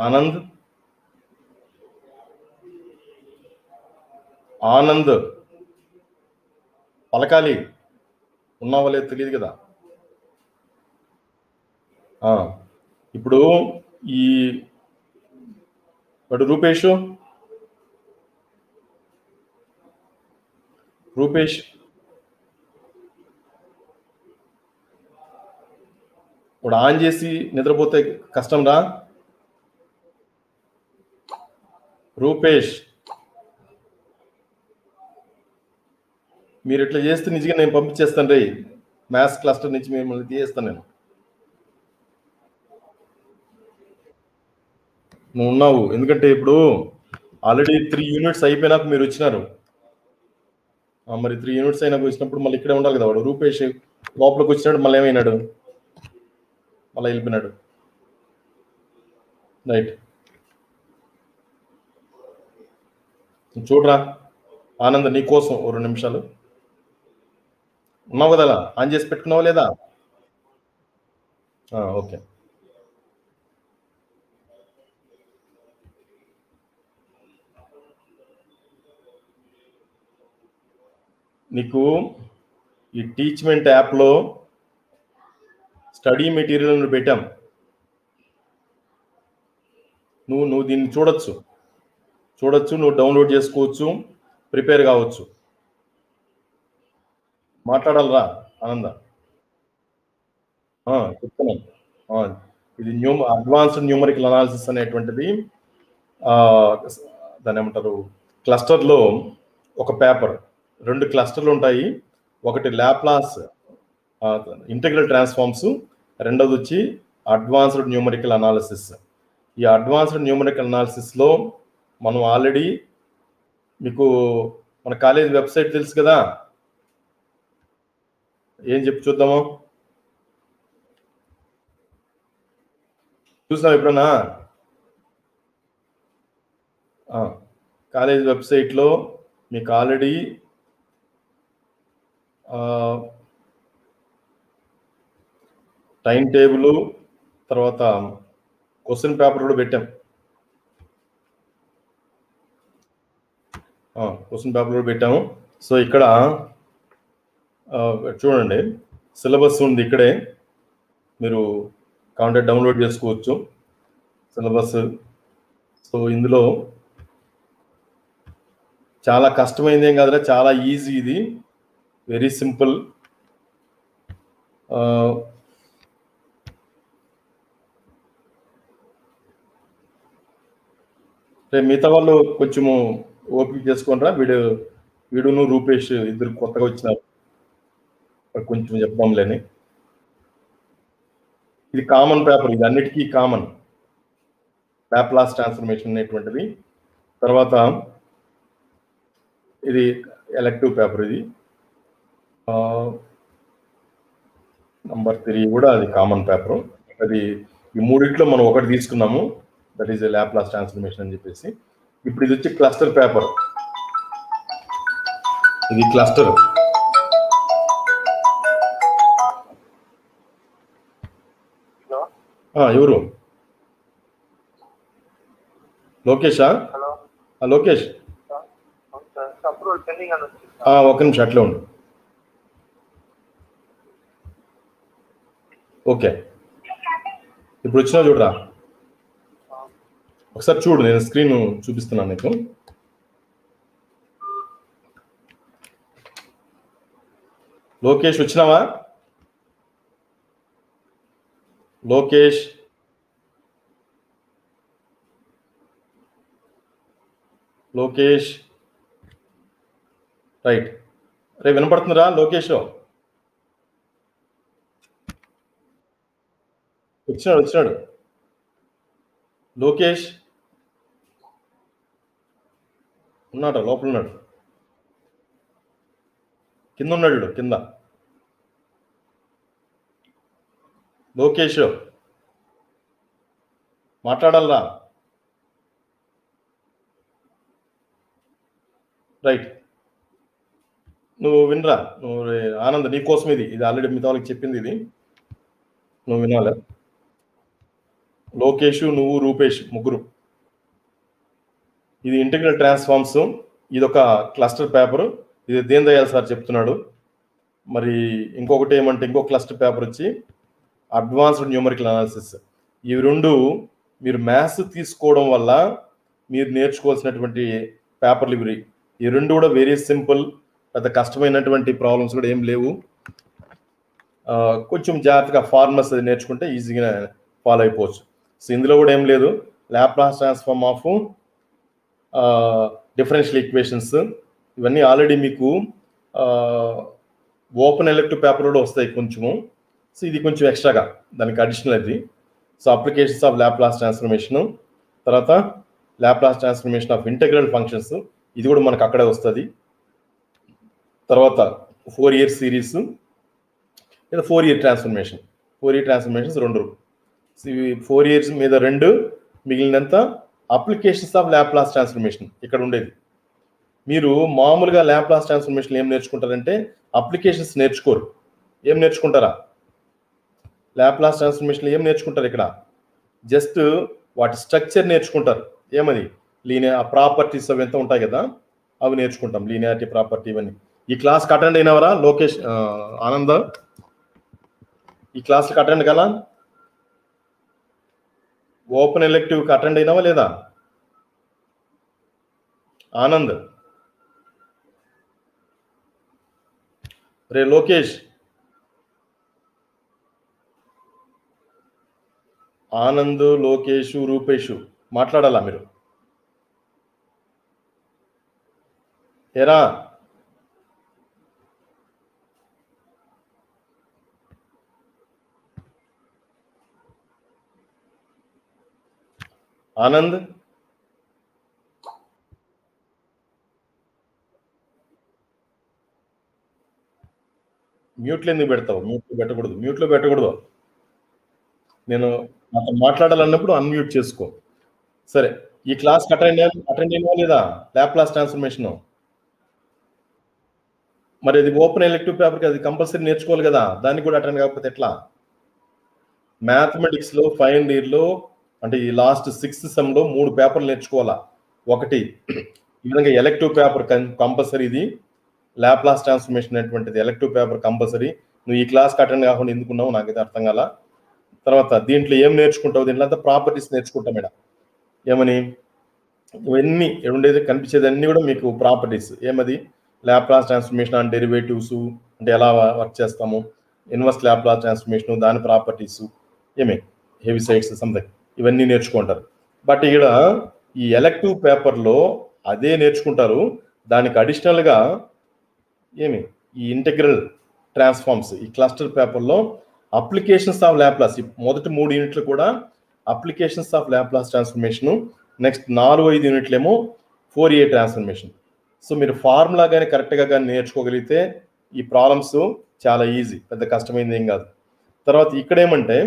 ఆనంద్ ఆనంద్ పలకాలి, ఉన్నావో లేదో తెలియదు కదా. ఇప్పుడు ఈ వాడు రూపేష్ వాడు ఆన్ చేసి నిద్రపోతే కష్టం రా. రూపేష్ మీరు ఇట్లా చేస్తే నిజంగా నేను పంపించేస్తాను రే, మ్యాథ్స్ క్లస్టర్ నుంచి మిమ్మల్ని తీయేస్తాను నేను. నువ్వు ఉన్నావు, ఎందుకంటే ఇప్పుడు ఆల్రెడీ 3 యూనిట్స్ అయిపోయినాక మీరు వచ్చినారు. మరి 3 యూనిట్స్ అయినాక వచ్చినప్పుడు మళ్ళీ ఇక్కడే ఉండాలి కదా. వాడు రూపేష్ లోపలికి వచ్చినాడు, మళ్ళీ ఏమైనాడు, మళ్ళీ వెళ్ళిపోయినాడు. రైట్, చూడరా ఆనంద్, నీ కోసం 2 నిమిషాలు ఉన్నావు కదా, ఆన్ చేసి పెట్టుకున్నావా లేదా? ఓకే. నీకు ఈ టీచ్మెంట్ యాప్లో స్టడీ మెటీరియల్ పెట్టాం, నువ్వు దీన్ని చూడొచ్చు, నువ్వు డౌన్లోడ్ చేసుకోవచ్చు, ప్రిపేర్ కావచ్చు. మాట్లాడాలరా ఆనంద, చెప్తున్నాను. ఇది అడ్వాన్స్డ్ న్యూమరికల్ అనాలిసిస్ అనేటువంటిది, దాని ఏమంటారు, క్లస్టర్లో ఒక పేపర్, 2 క్లస్టర్లు ఉంటాయి. ఒకటి లాప్లాస్ ఇంటెగ్రల్ ట్రాన్స్ఫార్మ్స్, రెండోది వచ్చి అడ్వాన్స్డ్ న్యూమరికల్ అనాలిసిస్. ఈ అడ్వాన్స్డ్ న్యూమరికల్ అనాలిసిస్లో మనం ఆల్రెడీ, మీకు మన కాలేజ్ వెబ్సైట్ తెలుసు కదా, ఏం చెప్పి చూద్దాము, చూసావు ఎప్పుడన్నా? కాలేజ్ వెబ్సైట్లో మీకు ఆల్రెడీ టైం టేబుల్, తర్వాత క్వశ్చన్ పేపర్ కూడా పెట్టాం. క్వశ్చన్ పేపర్ కూడా పెట్టాము. సో ఇక్కడ చూడండి, సిలబస్ ఉంది ఇక్కడే, మీరు కావాలంటే డౌన్లోడ్ చేసుకోవచ్చు సిలబస్. సో ఇందులో చాలా కష్టమైంది ఏం కాదురా, చాలా ఈజీ, ఇది వెరీ సింపుల్. మిగతా వాళ్ళు కొంచెము ఓపిక చేసుకోనరా, వీడును రూపేష్ ఇద్దరు కొత్తగా వచ్చినారు, కొంచెం చెప్దాంలేని. ఇది కామన్ పేపర్, ఇది అన్నిటికీ కామన్, లాప్లాస్ ట్రాన్స్ఫర్మేషన్ అనేటువంటిది. తర్వాత ఇది ఎలెక్టివ్ పేపర్, ఇది నంబర్ 3 కూడా అది కామన్ పేపర్. అది ఈ మూడిట్లో మనం ఒకటి తీసుకున్నాము, దట్ ఈస్ లాప్లాస్ ట్రాన్స్ఫర్మేషన్ అని చెప్పేసి. ఇప్పుడు ఇది వచ్చి క్లస్టర్ పేపర్, ఇది క్లస్టర్. ఎవరు? లోకేషా? లోకేష్, ఒక నిమిషం అట్లా ఉండు. ఓకే, ఇప్పుడు వచ్చినా చూడరా, ఒకసారి చూడు, నేను స్క్రీన్ చూపిస్తున్నాను నీకు. లోకేష్ వచ్చినావా? లోకేష్, రైట్. రే వినపడుతుందిరా లోకేష్? వచ్చినాడు లోకేష్, ఉన్నాడు, లోపల ఉన్నాడు, కింద ఉన్నాడు, కింద. లోకేష్ మాట్లాడాలరా? రైట్, నువ్వు వినరా, నువ్వు ఆనంద్, నీ కోసం ఇది ఆల్రెడీ మిగతా వాళ్ళకి చెప్పింది, ఇది నువ్వు వినాలి. లోకేష్, నువ్వు, రూపేష్ ముగ్గురు. ఇది ఇంటిగ్రల్ ట్రాన్స్ఫార్మ్స్. ఇది ఒక క్లస్టర్ పేపర్. ఇది దీన్ దయాళ్ సార్ చెప్తున్నాడు. మరి ఇంకొకటి ఏమంటే ఇంకో క్లస్టర్ పేపర్ వచ్చి అడ్వాన్స్డ్ న్యూమరికల్ అనాలిసిస్. ఇవి రెండు మీరు మ్యాథ్స్ తీసుకోవడం వల్ల మీరు నేర్చుకోవాల్సినటువంటి పేపర్లు ఇవి. ఈ రెండు కూడా వెరీ సింపుల్, పెద్ద కష్టమైనటువంటి ప్రాబ్లమ్స్ కూడా ఏం లేవు. కొంచెం జాగ్రత్తగా ఫార్ములాస్ నేర్చుకుంటే ఈజీగా ఫాలో అయిపోవచ్చు. సో ఇందులో కూడా ఏం లేదు, Laplace transform of differential equations ఇవన్నీ ఆల్రెడీ మీకు ఓపెన్ ఎలెక్టివ్ పేపర్ కూడా వస్తాయి కొంచెము. సో ఇది కొంచెం ఎక్స్ట్రాగా దానికి అడిషనల్ అది. So applications of Laplace transformation, తర్వాత Laplace transformation of integral functions, ఇది కూడా మనకు అక్కడే వస్తుంది. తర్వాత 4 year సిరీస్ లేదా 4 year transformation. 4 year transformations 2. 4 years మీద 2, మిగిలినంత అప్లికేషన్స్ ఆఫ్ లాప్లాస్ ట్రాన్స్ఫర్మేషన్ ఇక్కడ ఉండేది. మీరు మామూలుగా లాప్లాస్ ట్రాన్స్ఫర్మేషన్ ఏం నేర్చుకుంటారంటే అప్లికేషన్స్ నేర్చుకోరు. ఏం నేర్చుకుంటారా? లాప్లాస్ ట్రాన్స్ఫర్మేషన్ ఏం నేర్చుకుంటారు? ఇక్కడ జస్ట్ వాటి స్ట్రక్చర్ నేర్చుకుంటారు. ఏమది లీనియర్ ప్రాపర్టీస్ అవి ఎంత ఉంటాయి కదా, అవి నేర్చుకుంటాం. లీనియారిటీ ప్రాపర్టీ ఇవన్నీ. ఈ క్లాస్కి అటెండ్ అయినవరా లోకేష్, ఆనంద్? ఈ క్లాస్కి అటెండ్ కదా? ఓపెన్ ఎలెక్టివ్కి అటెండ్ అయినావా లేదా ఆనంద్? రే లోకేష్, ఆనంద్, లోకేష్, రూపేష్ మాట్లాడాలా మీరు? ఏరా ఆనంద్? మ్యూట్లో ఎందుకు పెడతావు? మ్యూట్లో పెట్టకూడదు. నేను మాట్లాడాలన్నప్పుడు అన్మ్యూట్ చేసుకో. సరే, ఈ క్లాస్కి అటెండ్ అయినా లేదా లాప్లాస్ ట్రాన్స్ఫర్మేషన్? మరి అది ఓపెన్ ఎలెక్టివ్ పేపర్కి అది కంపల్సరీ నేర్చుకోవాలి కదా, దానికి కూడా అటెండ్ కాకపోతే ఎట్లా? మ్యాథమెటిక్స్లో ఫైనల్ ఇయర్లో అంటే ఈ లాస్ట్ 6th సెమ్లో 3 పేపర్లు నేర్చుకోవాలా. ఒకటి ఈ విధంగా ఎలెక్టివ్ పేపర్ కంపల్సరీ, ఇది లాప్లాస్ ట్రాన్స్ఫర్మేషన్ అనేటువంటిది ఎలెక్టివ్ పేపర్ కంపల్సరీ. నువ్వు ఈ క్లాస్కి అటెండ్ కాకుండా ఎందుకున్నావు నాకైతే అర్థం కాల. తర్వాత దీంట్లో ఏం నేర్చుకుంటావు? దీంట్లో అంతా ప్రాపర్టీస్ నేర్చుకుంటాం. మేడం ఏమని ఇవన్నీ ఉండేది కనిపించేది అన్నీ కూడా మీకు ప్రాపర్టీస్. ఏమది లాప్లాస్ ట్రాన్స్ఫర్మేషన్ అండ్ డెరివేటివ్స్ అంటే ఎలా వర్క్ చేస్తాము, ఇన్వర్స్ లాప్లాస్ ట్రాన్స్ఫర్మేషన్ దాని ప్రాపర్టీస్, ఏమే హెవిసైడ్స్ సంథింగ్ ఇవన్నీ నేర్చుకుంటారు. బట్ ఇక్కడ ఈ ఎలెక్టివ్ పేపర్లో అదే నేర్చుకుంటారు. దానికి అడిషనల్గా ఏమి ఈ ఇంటెగ్రల్ ట్రాన్స్ఫార్మ్స్ ఈ క్లస్టర్ పేపర్లో అప్లికేషన్స్ ఆఫ్ లాప్లాస్, మొదటి 3 యూనిట్లు కూడా applications of Laplace transformation, next 4-5 యూనిట్లు ఏమో 4 year ట్రాన్స్ఫర్మేషన్. సో మీరు ఫార్ములా కానీ కరెక్ట్గా కానీ నేర్చుకోగలిగితే ఈ ప్రాబ్లమ్స్ చాలా ఈజీ, పెద్ద కష్టమైంది ఏం కాదు. తర్వాత ఇక్కడ ఏమంటే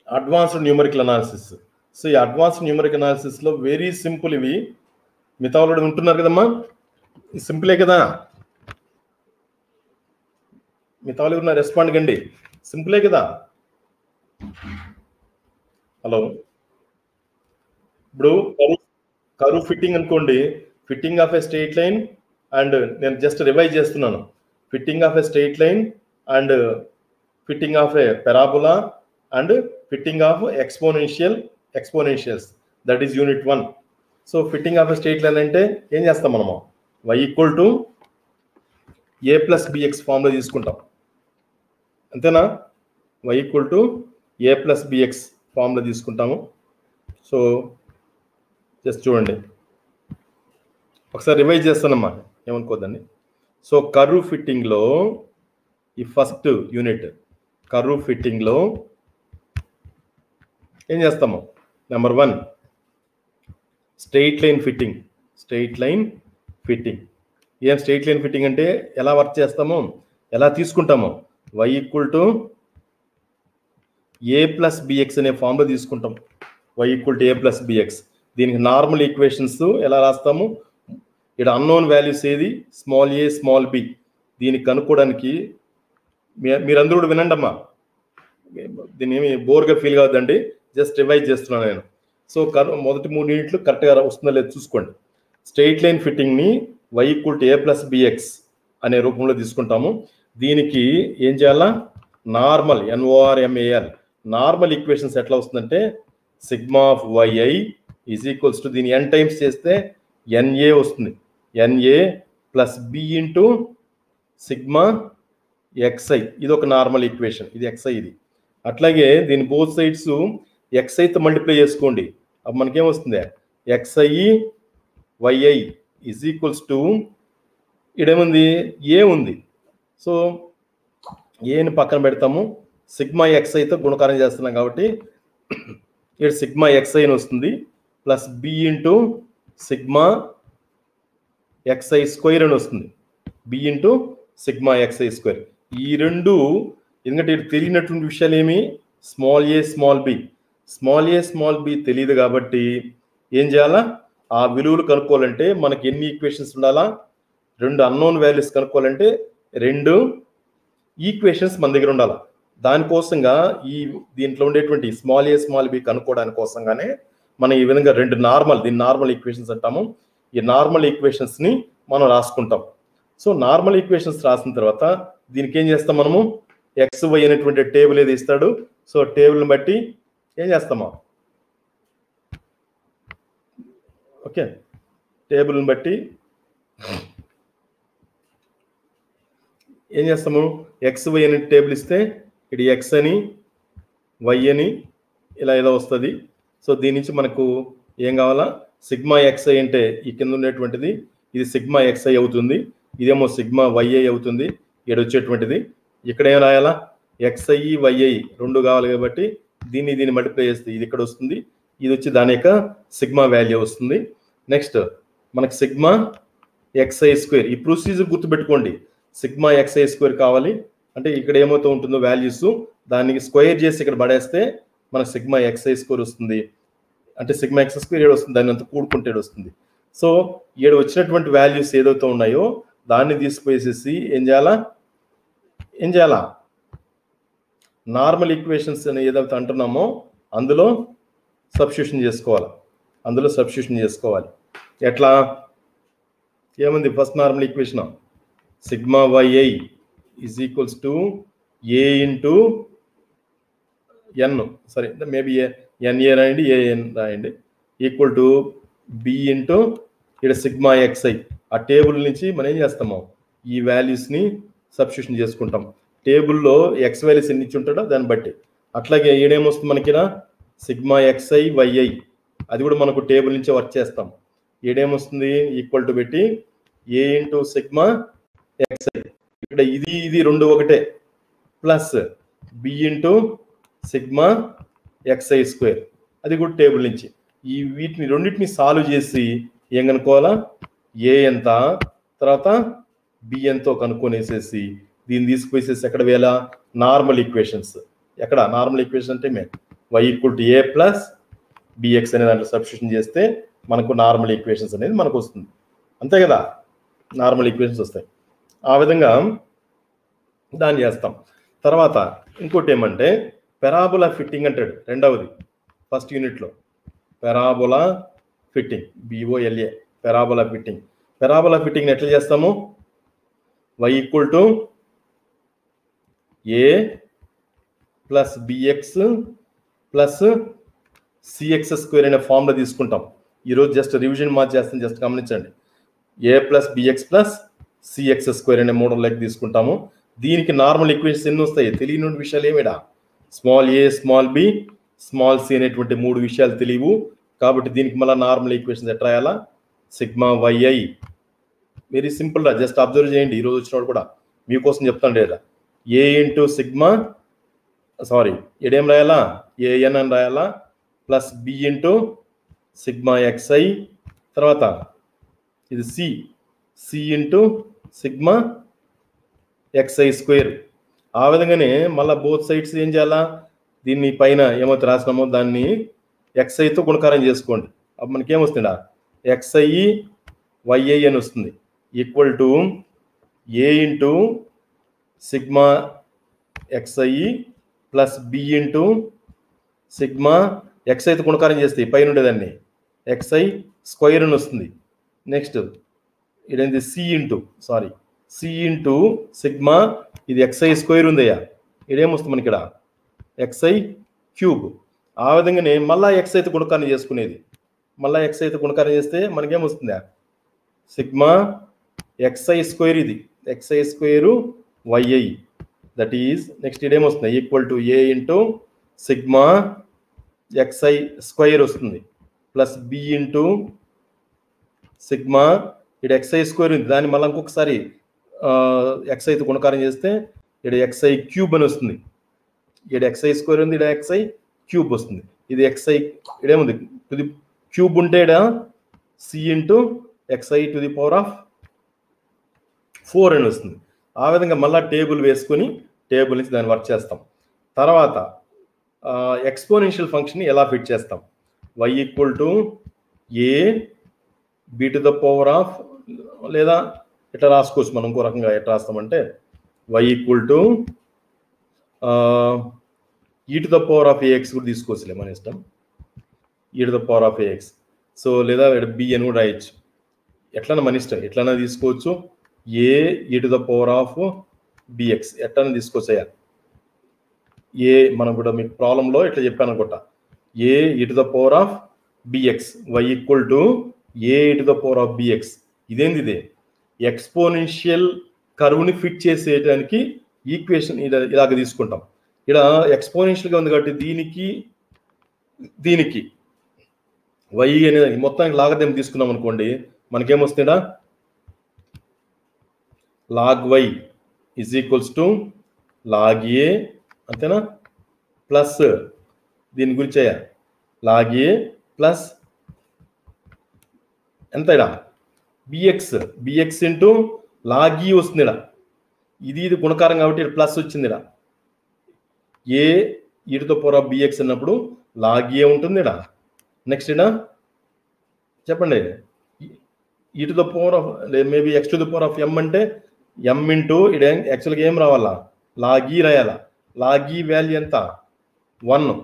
అడ్వాన్స్డ్ న్యూమరికల్ అనాలిసిస్. సో ఈ అడ్వాన్స్డ్ న్యూమరికల్ అనాలిసిస్లో వెరీ సింపుల్. ఇవి మిగతా వాళ్ళు ఉంటున్నారు కదమ్మా, సింపులే కదా? మిగతా వాళ్ళు ఉన్న రెస్పాండ్ కండి, సింపులే కదా? హలో, ఇప్పుడు కరువు ఫిట్టింగ్ అనుకోండి, fitting of a straight line and నేను జస్ట్ రివైజ్ చేస్తున్నాను. Fitting of a straight line and fitting of A parabola and fitting of exponentials, that is unit 1. So fitting of a straight line అంటే ఏం చేస్తాం మనము? y = a + bx formula తీసుకుంటాం, అంతేనా? y = a + bx formula తీసుకుంటాము. So just చూడండి, ఒకసారి revise చేస్తానమ్మా, ఏమనుకోద్దండి. సో కర్వ్ ఫిట్టింగ్లో ఈ ఫస్ట్ యూనిట్ కర్వ్ ఫిట్టింగ్లో ఏం చేస్తాము? Number 1 straight line fitting. ఏం స్ట్రెయిట్ లైన్ ఫిట్టింగ్ అంటే ఎలా వర్క్ చేస్తామో, ఎలా తీసుకుంటామో, y = a + bx అనే ఫార్ములా తీసుకుంటాం. y = a + bx. దీనికి నార్మల్ ఈక్వేషన్స్ ఎలా రాస్తాము? ఇక్కడ అన్నోన్ వాల్యూస్ ఏది? Small a small b. దీనికి కనుక్కోవడానికి మీరందరూ కూడా వినండి అమ్మా, దీన్ని ఏమి బోర్గా ఫీల్ కావద్దండి, జస్ట్ రివైజ్ చేస్తున్నాను నేను. సో మొదటి 3 యూనిట్లు కరెక్ట్గా వస్తుందో లేదో చూసుకోండి. స్ట్రెయిట్ లైన్ ఫిట్టింగ్ని y = a + bx అనే రూపంలో తీసుకుంటాము. దీనికి ఏం చేయాలా, నార్మల్ NORMAL నార్మల్ ఈక్వేషన్స్ ఎట్లా వస్తుందంటే sigma of yi is equals to దీని n టైమ్స్ చేస్తే NA వస్తుంది, NA plus b into sigma xi. ఇది ఒక నార్మల్ ఈక్వేషన్, ఇది xi ఇది. అట్లాగే దీని బోత్ సైడ్స్ xi తో మల్టిప్లై చేసుకోండి, అప్పుడు మనకేం వస్తుంది xi yi is equals to ఇడేముంది ఏ ఉంది. సో ఏని పక్కన పెడతాము, సిగ్మా xi తో గుణకారం చేస్తున్నాం కాబట్టి ఇక్కడ సిగ్మా xi అని వస్తుంది, plus b into sigma xi square అని వస్తుంది, b into sigma xi square. ఈ రెండు ఎందుకంటే ఇక్కడ తెలియనటువంటి విషయాలు ఏమి, స్మాల్ ఏ స్మాల్ బి తెలియదు కాబట్టి ఏం చేయాలా, ఆ విలువలు కనుక్కోవాలంటే మనకి ఎన్ని ఈక్వేషన్స్ ఉండాలా, 2 అన్నోన్ వాల్యూస్ కనుక్కోవాలంటే 2 ఈక్వేషన్స్ మన దగ్గర ఉండాలి. దానికోసంగా దీంట్లో ఉండేటువంటి స్మాల్ బి కనుక్కోవడానికి కోసంగానే మనం ఈ విధంగా 2 దీన్ని నార్మల్ ఈక్వేషన్స్ అంటాము. ఈ నార్మల్ ఈక్వేషన్స్ని మనం రాసుకుంటాం. సో నార్మల్ ఈక్వేషన్స్ రాసిన తర్వాత దీనికి ఏం చేస్తాం, మనము XY అనేటువంటి టేబుల్ ఏది ఇస్తాడు, సో టేబుల్ని బట్టి ఏం చేస్తామా, ఓకే, టేబుల్ని బట్టి ఏం చేస్తాము, XY అనే టేబుల్ ఇస్తే ఇది X అని Y అని ఇలా ఏదో వస్తుంది. సో దీని నుంచి మనకు ఏం కావాలా, సిగ్మా XI అంటే ఈ కింద ఉండేటువంటిది ఇది సిగ్మా XI అవుతుంది, ఇదేమో సిగ్మా YI అవుతుంది. ఇక్కడ వచ్చేటువంటిది ఇక్కడ ఏం రాయాలా, XI YI 2 కావాలి కాబట్టి దీన్ని మల్టిప్లై చేస్తే ఇది ఇక్కడ వస్తుంది, ఇది వచ్చి దాని యొక్క సిగ్మా వాల్యూ వస్తుంది. నెక్స్ట్ మనకు సిగ్మా XI స్క్వేర్, ఈ ప్రొసీజర్ గుర్తుపెట్టుకోండి, సిగ్మా XI స్క్వేర్ కావాలి అంటే ఇక్కడ ఏమవుతూ ఉంటుందో వాల్యూస్ దానికి స్క్వేర్ చేసి ఇక్కడ పడేస్తే మనకు సిగ్మా XI స్క్వేర్ వస్తుంది, అంటే సిగ్మా X స్క్వేర్ 7 వస్తుంది, దాన్ని అంతా కూడుకుంటే వస్తుంది. సో 7 వచ్చినటువంటి వాల్యూస్ ఏదైతే ఉన్నాయో దాన్ని తీసుకువేసేసి ఏం చేయాలా, నార్మల్ ఈక్వేషన్స్ అని ఏదైతే అంటున్నామో అందులో సబ్స్టిట్యూషన్ చేసుకోవాలి. ఎట్లా, ఏముంది, first normal equation sigma yi is equals to a into n, సరే మేబీ NA రాయండి, AN రాయండి, ఈక్వల్ టు b ఇంటూ ఇక్కడ సిగ్మా XI. ఆ టేబుల్ నుంచి మనం ఏం చేస్తాము, ఈ వాల్యూస్ని సబ్స్టిట్యూషన్ చేసుకుంటాం. టేబుల్లో X వాల్యూస్ ఎన్ని ఇచ్చి ఉంటాడో దాన్ని బట్టి. అట్లాగే ఏడేమొస్తుంది మనకి సిగ్మా XI YI, అది కూడా మనకు టేబుల్ నుంచి వర్క్ చేస్తాం. ఏడేమొస్తుంది ఈక్వల్ టు పెట్టి a ఇంటూ సిగ్మా XI, ఇక్కడ ఇది 2 ఒకటే, plus b into sigma XI square, అది కూడా టేబుల్ నుంచి. వీటిని రెండింటిని సాల్వ్ చేసి ఏం కనుక్కోవాలా, ఏ ఎంత తర్వాత బి ఎంతో కనుక్కొనేసేసి దీన్ని తీసుకుపోసేసి ఎక్కడ వేళ నార్మల్ ఈక్వేషన్స్, ఎక్కడ నార్మల్ ఈక్వేషన్ అంటే y = a + bx అనే దాంట్లో సబ్స్టిట్యూషన్ చేస్తే మనకు నార్మల్ ఈక్వేషన్స్ అనేది మనకు వస్తుంది, అంతే కదా, నార్మల్ ఈక్వేషన్స్ వస్తాయి. ఆ విధంగా దాన్ని చేస్తాం. తర్వాత ఇంకోటి ఏమంటే పెరాబోలా ఫిట్టింగ్ అంటాడు, రెండవది ఫస్ట్ యూనిట్లో పెరాబోలా ఫిట్టింగ్, BOLA పెరాబోలా ఫిట్టింగ్ని ఎట్లా చేస్తాము, y = a + bx + cx square అనే ఫార్ములా తీసుకుంటాం. ఈరోజు జస్ట్ రివిజన్ మార్క్ చేస్తాం, జస్ట్ గమనించండి. a + bx + cx స్క్వేర్ అనే మోడల్ తీసుకుంటాము. దీనికి నార్మల్ ఈక్వేషన్స్ ఎన్ని వస్తాయి, తెలియని విషయాలు ఏమిడా, small a small b small c అనేటువంటి 3 విషయాలు తెలియవు కాబట్టి దీనికి మళ్ళీ నార్మల్ ఈక్వేషన్స్ ఎట్లా రాయాలా, సిగ్మా yi, వెరీ సింపుల్ రా, జస్ట్ అబ్జర్వ్ చేయండి. ఈరోజు వచ్చినప్పుడు కూడా మీకోసం చెప్తాను లేదా, a ఇంటూ సిగ్మా ఏడేం రాయాలా, AN అని రాయాలా, plus b into sigma XI, తర్వాత ఇది c into sigma XI square. ఆ విధంగానే మళ్ళీ బోత్ సైడ్స్ ఏం చేయాలా, దీన్ని పైన ఏమైతే రాసినామో దాన్ని XIతో గుణకారం చేసుకోండి, అప్పుడు మనకేమొస్తుందా XI YI అని వస్తుంది, equal to a into sigma XI plus B into sigma X అయితే గుణకారం చేస్తే పైన ఉండేదాన్ని ఎక్స్ఐ స్క్వైర్ అని వస్తుంది. నెక్స్ట్ ఇదేంటి సి ఇంటూ సిగ్మా, ఇది ఎక్స్ఐ స్క్వైర్ ఉందయ్యా, ఇదేమొస్తుంది మనకి ఇక్కడ ఎక్స్ఐ క్యూబ్. ఆ విధంగానే మళ్ళీ ఎక్స్ అయితే గుణకారం చేసుకునేది, మళ్ళీ ఎక్స్ అయితే గుణకారం చేస్తే మనకేమొస్తుందా సిగ్మా ఎక్స్ఐ స్క్వేర్, ఇది x i square y i, that is next ఇదేమొస్తుంది equal to a into sigma x i square వస్తుంది ప్లస్ బి ఇంటూ సిగ్మా, ఇక్కడ ఎక్స్ఐ స్క్వేర్ ఉంది, దాన్ని మళ్ళీ ఇంకొకసారి ఎక్స్ అయితే గుణకారం చేస్తే ఇక్కడ ఎక్స్ఐ క్యూబ్ అని వస్తుంది. ఇక్కడ ఎక్స్ఐ స్క్వేర్ ఉంది, ఇక్కడ ఎక్స్ఐ క్యూబ్ వస్తుంది. ఇది ఎక్స్ఐ ఇదేముంది టు ది క్యూబ్ ఉంటే ఇక్కడ C into XI to the power of 4 అని వస్తుంది. ఆ విధంగా మళ్ళీ టేబుల్ వేసుకొని టేబుల్ నుంచి దాన్ని వర్క్ చేస్తాం. తర్వాత ఎక్స్పోనెన్షియల్ ఫంక్షన్ ఎలా ఫిట్ చేస్తాం, y equal to A B to the power of, లేదా ఇట్లా రాసుకోవచ్చు మనం ఇంకో రకంగా ఎట్లా రాస్తామంటే y equal to E to the power of AX కూడా తీసుకోవచ్చులే మన ఇష్టం, E to the power of AX. So లేదా బి అని కూడా రాయొచ్చు, ఎట్లన్నా మన ఇష్టం, ఎట్లన్నా తీసుకోవచ్చు. ఏ ఈ to the power of BX ఎట్లన్నా తీసుకోవచ్చు అయ్యా. ఏ మనం కూడా మీకు ప్రాబ్లంలో ఇట్లా చెప్పాను అనుకుంటా, ఏ ఈ to the power of b x y equal to a ఈ to the power of b x. ఇదేంది, ఇదే ఎక్స్పోనెన్షియల్ కర్వ్ని ఫిట్ చేసేయడానికి ఈక్వేషన్ ఇలాగ తీసుకుంటాం. ఇక్కడ ఎక్స్పోనెన్షియల్గా ఉంది కాబట్టి దీనికి వై అనేది మొత్తానికి లాగదేం తీసుకున్నాం అనుకోండి, మనకేమొస్తుందా log y is equals to log a, అంతేనా, ప్లస్ దీని గురించి లాగ్ ఏ ప్లస్ ఎంత ఇక్కడ బిఎక్స్ ఇంటూ లాగ్ ఈ వస్తుంది. ఇది గుణకారం కాబట్టి ఇక్కడ ప్లస్ వచ్చింది. ఇక్కడ ఏ ఈ to the power of b x అన్నప్పుడు లాగ్ ఏ ఉంటుంది. ఇక్కడ నెక్స్ట్ ఇక్కడ చెప్పండి e to the power of maybe x to the power of m అంటే ఎం ఇంటూ ఇక్కడ యాక్చువల్గా ఏం రావాలా లాగ్ ఈ రాయాలా. లాగ్ ఈ వాల్యూ ఎంత 1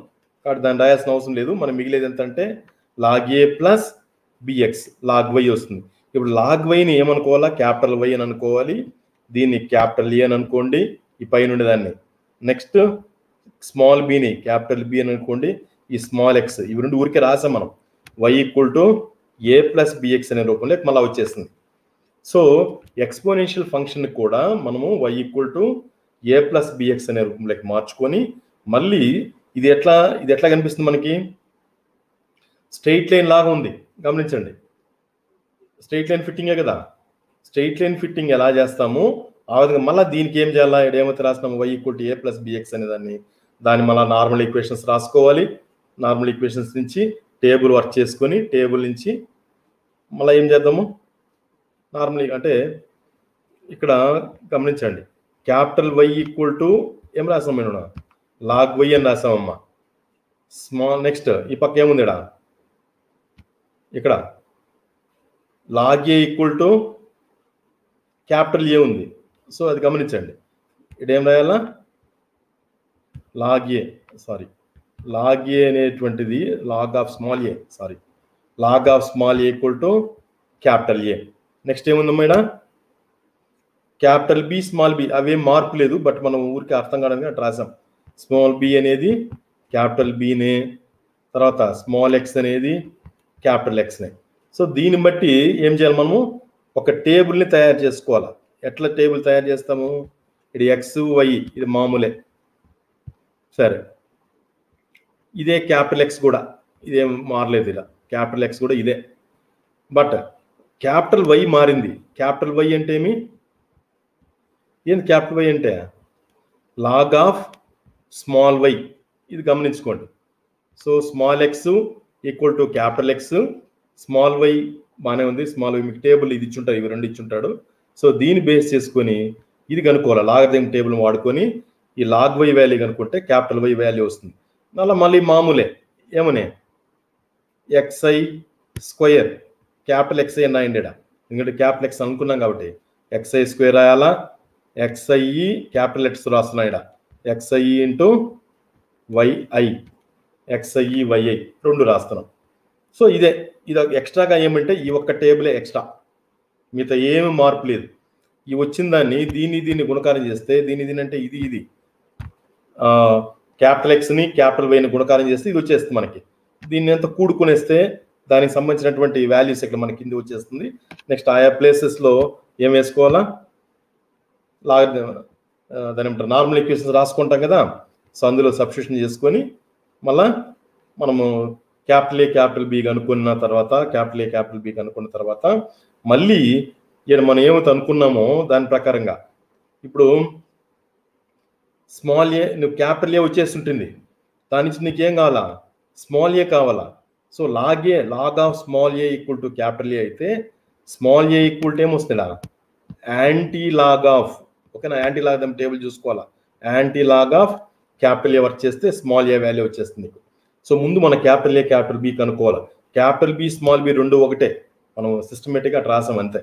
కాబట్టి దాన్ని రాయాల్సిన అవసరం లేదు. మనం మిగిలేదు ఎంత అంటే log A plus BX log Y వస్తుంది. ఇప్పుడు లాగ్ వైని ఏమనుకోవాలా, క్యాపిటల్ వై అని అనుకోవాలి, దీన్ని క్యాపిటల్ ఏ అని అనుకోండి ఈ పైన ఉండేదాన్ని. నెక్స్ట్ స్మాల్ బిని క్యాపిటల్ బి అని అనుకోండి, ఈ స్మాల్ ఎక్స్, ఇవి రెండు ఊరికే రాసాం మనం. Y equal to A plus BX అనే రూపంలో మళ్ళీ వచ్చేస్తుంది. సో ఎక్స్పోనెన్షియల్ ఫంక్షన్ కూడా మనము Y equal to A plus BX అనే రూపంలోకి మార్చుకొని మళ్ళీ ఇది ఎట్లా కనిపిస్తుంది మనకి, స్ట్రెయిట్ లైన్ లాగా ఉంది. గమనించండి, స్ట్రెయిట్ లైన్ ఫిట్టింగే కదా. స్ట్రెయిట్ లైన్ ఫిట్టింగ్ ఎలా చేస్తాము ఆ విధంగా మళ్ళీ దీనికి ఏం చేయాలా, ఇక్కడ ఏమైతే రాస్తున్నాము Y equal to A plus BX అనే దాన్ని మళ్ళీ నార్మల్ ఈక్వేషన్స్ రాసుకోవాలి. నార్మల్ ఈక్వేషన్స్ నుంచి టేబుల్ వర్క్ చేసుకొని టేబుల్ నుంచి మళ్ళీ ఏం చేద్దాము నార్మల్ అంటే ఇక్కడ గమనించండి, క్యాపిటల్ వై ఈక్వల్ టు ఏం రాసాం నేను లాగ్ వై అని రాసామమ్మా. స్మాల్ నెక్స్ట్ ఈ పక్క ఏముంది ఇక్కడ log a equal to capital a ఉంది. సో అది గమనించండి, ఇదేం రాయాలా లాగ్ ఏ అనేటువంటిది log of small a equal to capital a. Next ఏముందమ్మా ఇక్కడ క్యాపిటల్ బి స్మాల్ బి, అవేం మార్పు లేదు, బట్ మనం ఊరికి అర్థం కావడానికి అట్లా రాసాం. స్మాల్ బి అనేది క్యాపిటల్ బినే, తర్వాత స్మాల్ ఎక్స్ అనేది క్యాపిటల్ ఎక్స్నే. సో దీన్ని బట్టి ఏం చేయాలి, మనము ఒక టేబుల్ని తయారు చేసుకోవాలి. ఎట్లా టేబుల్ తయారు చేస్తాము, ఇది ఎక్స్ వై ఇది మామూలే, సరే ఇదే క్యాపిటల్ ఎక్స్ కూడా ఇదేం మారలేదు, ఇలా క్యాపిటల్ ఎక్స్ కూడా ఇదే. బట్ క్యాపిటల్ వై మారింది. క్యాపిటల్ వై అంటే ఏంది క్యాపిటల్ వై అంటే లాగ్ ఆఫ్ స్మాల్ వై, ఇది గమనించుకోండి. So small X equal to capital X, small Y బాగానే ఉంది. స్మాల్ వై మీకు టేబుల్ ఇది ఇచ్చుంటారు, ఇవి రెండు ఇచ్చుంటాడు. సో దీన్ని బేస్ చేసుకొని ఇది కనుక్కోవాలి. లాగరిథమిక్ టేబుల్ వాడుకొని ఈ లాగ్ వై వాల్యూ కనుక్కుంటే క్యాపిటల్ వై వాల్యూ వస్తుంది. అలా మళ్ళీ మామూలే ఏమనే ఎక్స్ఐ స్క్వేర్ క్యాపిటల్ ఎక్స్ఐ అని రాయండి. ఎందుకంటే క్యాపిటల్ ఎక్స్ అనుకున్నాం కాబట్టి ఎక్స్ఐ స్క్వేర్ రాయాలా. ఎక్స్ఐ క్యాపిటల్ ఎక్స్ రాస్తున్నా ఇక్కడ x i into y i, x i y i రెండు రాస్తున్నాం. సో ఇది ఎక్స్ట్రాగా ఏమంటే ఈ ఒక్క టేబులే ఎక్స్ట్రా, మిగతా ఏమి మార్పు లేదు. ఈ వచ్చిన దాన్ని దీన్ని గుణకారం చేస్తే దీని అంటే ఇది క్యాపిటల్ ఎక్స్ని క్యాపిటల్ వైని గుణకారం చేస్తే ఇది వచ్చేస్తుంది మనకి. దీన్ని ఎంత కూడుకునేస్తే దానికి సంబంధించినటువంటి వాల్యూస్ ఇక్కడ మనకి కింద వచ్చేస్తుంది. నెక్స్ట్ ఆయా ప్లేసెస్లో ఏం వేసుకోవాలా, దాని ఏమంటారు నార్మల్ ఈక్వేషన్స్ రాసుకుంటాం కదా. సో అందులో సబ్స్టిట్యూషన్ చేసుకొని మళ్ళా మనము క్యాపిటల్ ఏ క్యాపిటల్ బి కనుక్కున్న తర్వాత మళ్ళీ ఇక్కడ మనం ఏమైతే అనుకున్నామో దాని ప్రకారంగా ఇప్పుడు స్మాల్ ఏ నువ్వు క్యాపిటల్ ఏ వచ్చేస్తుంటుంది, దాని నుంచి నీకేం కావాలా, స్మాల్ ఏ కావాలా. So log of small a equal to capital a అయితే స్మాల్ ఏ ఈక్వల్ టు ఏమొస్తుందా, యాంటీ లాగ్ ఆఫ్, ఓకేనా, యాంటీ లాగ్ టేబుల్ చూసుకోవాలా, anti log of capital a work చేస్తే స్మాల్ ఏ వాల్యూ వచ్చేస్తుంది. సో ముందు మన capital a capital b కనుక్కోవాలి. Capital b small b రెండు ఒకటే, మనం సిస్టమేటిక్గా అట్లా రాసాం అంతే.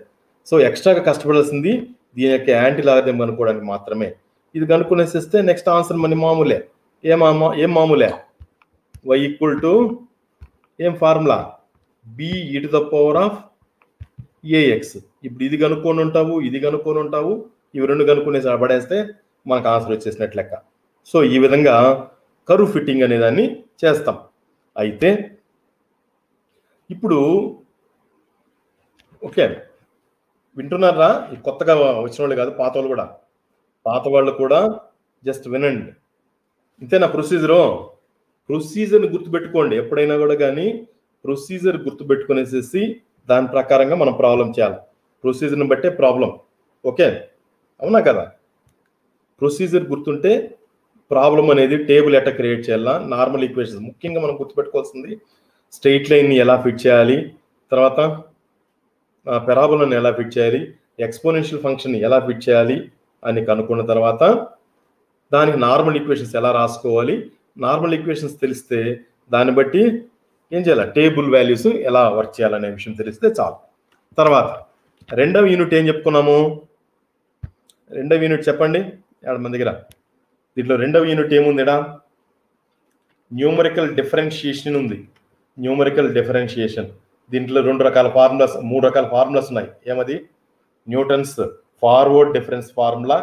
సో ఎక్స్ట్రాగా కష్టపడాల్సింది దీని యొక్క యాంటీ లాగరిథం కనుక్కోవడానికి మాత్రమే. ఇది కనుక్కునేసిస్తే నెక్స్ట్ ఆన్సర్ మన మామూలే. ఏం మామూలే, వై ఈక్వల్ టు ఏం formula, B e to the power of ax. ఇప్పుడు ఇది కనుక్కొని ఉంటావు, ఇవి రెండు కనుక్కునేసి పడేస్తే మనకు ఆన్సర్ వచ్చేసినట్లు లెక్క. సో ఈ విధంగా కర్వ్ ఫిట్టింగ్ అనే దాన్ని చేస్తాం. అయితే ఇప్పుడు ఓకే వింటున్నారా, కొత్తగా వచ్చిన వాళ్ళు కాదు, పాత వాళ్ళు కూడా జస్ట్ వినండి. ఇంతేనా ప్రొసీజర్ని గుర్తుపెట్టుకోండి. ఎప్పుడైనా కూడా కానీ ప్రొసీజర్ గుర్తుపెట్టుకునేసేసి దాని ప్రకారంగా మనం ప్రాబ్లం చేయాలి. ప్రొసీజర్ని బట్టే ప్రాబ్లం, ఓకే అవునా కదా. ప్రొసీజర్ గుర్తుంటే ప్రాబ్లం అనేది టేబుల్ ఎట్లా క్రియేట్ చేయాలా, నార్మల్ ఈక్వేషన్స్ ముఖ్యంగా మనం గుర్తుపెట్టుకోవాల్సింది స్ట్రెయిట్ లైన్ని ఎలా ఫిట్ చేయాలి, తర్వాత పెరాబోలాని ఎలా ఫిట్ చేయాలి, ఎక్స్పోనెన్షియల్ ఫంక్షన్ని ఎలా ఫిట్ చేయాలి అని కనుక్కున్న తర్వాత దానికి నార్మల్ ఈక్వేషన్స్ ఎలా రాసుకోవాలి, నార్మల్ ఈక్వేషన్స్ తెలిస్తే దాన్ని బట్టి ఏం చేయాలి, టేబుల్ వాల్యూస్ ఎలా వర్క్ చేయాలనే విషయం తెలిస్తే చాలు. తర్వాత రెండవ యూనిట్ ఏం చెప్పుకున్నాము, రెండవ యూనిట్ చెప్పండి మన దగ్గర. దీంట్లో రెండవ యూనిట్ ఏముంది, న్యూమరికల్ డిఫరెన్షియేషన్ ఉంది. న్యూమరికల్ డిఫరెన్షియేషన్ దీంట్లో మూడు రకాల ఫార్ములాస్ ఉన్నాయి. ఏమది, Newton's forward difference formula,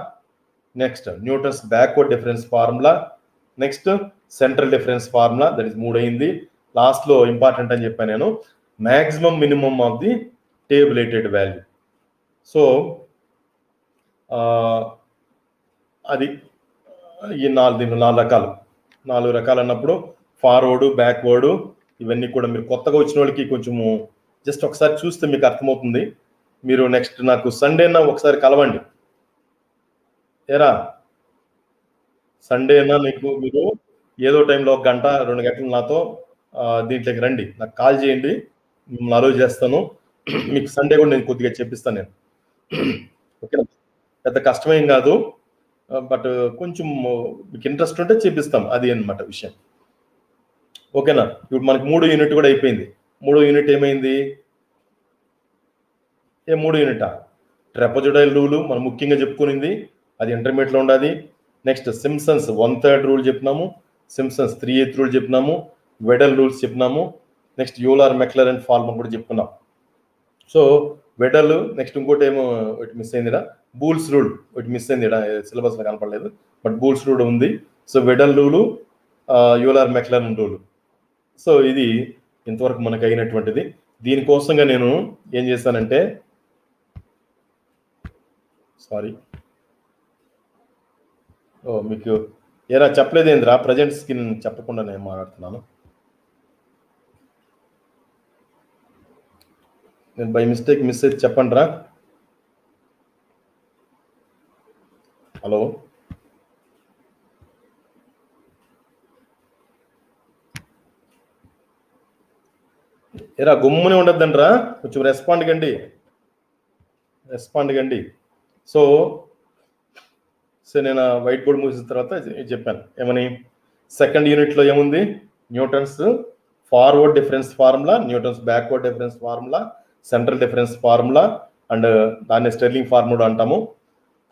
next Newton's backward difference formula, next central difference formula. That is 3 అయింది. లాస్ట్లో ఇంపార్టెంట్ అని చెప్పాను నేను, maximum minimum of the tabulated value. So అది ఈ 4 రకాలు అన్నప్పుడు ఫార్వర్డ్ బ్యాక్వర్డ్ ఇవన్నీ కూడా మీరు కొత్తగా వచ్చిన వాళ్ళకి కొంచెము జస్ట్ ఒకసారి చూస్తే మీకు అర్థమవుతుంది. మీరు నెక్స్ట్ నాకు సండేనా ఒకసారి కలవండి. సండేనా మీరు ఏదో టైంలో 1 గంట 2 గంటలు నాతో దీంట్లోకి రండి, నాకు కాల్ చేయండి, మిమ్మల్ని అలో చేస్తాను. మీకు సండే కూడా నేను కొద్దిగా చెప్పిస్తాను నేను, ఓకేనా. పెద్ద కష్టమేం కాదు, బట్ కొంచెం మీకు ఇంట్రెస్ట్ ఉంటే చెప్పిస్తాం, అది అన్నమాట విషయం, ఓకేనా. ఇప్పుడు మనకి 3 యూనిట్ కూడా అయిపోయింది. 3 యూనిట్ ఏమైంది, 3 యూనిటా, ట్రెపజోయిడల్ రూలు మనం ముఖ్యంగా చెప్పుకునింది, అది ఇంటర్మీడియట్లో ఉండాలి. నెక్స్ట్ సింప్సన్స్ 1/3 రూల్ చెప్పినాము, సింప్సన్స్ 3/8 రూల్ చెప్పినాము, వెడల్ రూల్స్ చెప్పినాము, నెక్స్ట్ యూలర్ మెక్లరెన్ ఫార్ములా కూడా చెప్పుకున్నాం. సో వెడల్, నెక్స్ట్ ఇంకోటి ఏమో ఒకటి మిస్ అయిందిరా, బూల్స్ రూల్ ఒకటి మిస్ అయింది, సిలబస్లో కనపడలేదు, బట్ బూల్స్ రూల్ ఉంది. So Weddle rule, Euler Maclaurin rule. So ఇది ఇంతవరకు మనకు అయినటువంటిది. దీనికోసంగా నేను ఏం చేశానంటే, సారీ మీకు చెప్పలేదేంద్రా, ప్రజెంట్స్కి నేను చెప్పకుండా నేను మాట్లాడుతున్నాను. నేను బై మిస్టేక్ మిస్ అయితే చెప్పండి రా. హలో, గుమ్మనే ఉండద్దండి రా, కొంచెం రెస్పాండ్ కండి. సో నేను వైట్ బోర్డ్ మూసిన తర్వాత చెప్పాను ఏమని, సెకండ్ యూనిట్లో ఏముంది, Newton's forward difference formula, Newton's backward difference formula, central difference formula, and దాన్ని స్టెర్లింగ్ ఫార్ములా అంటాము.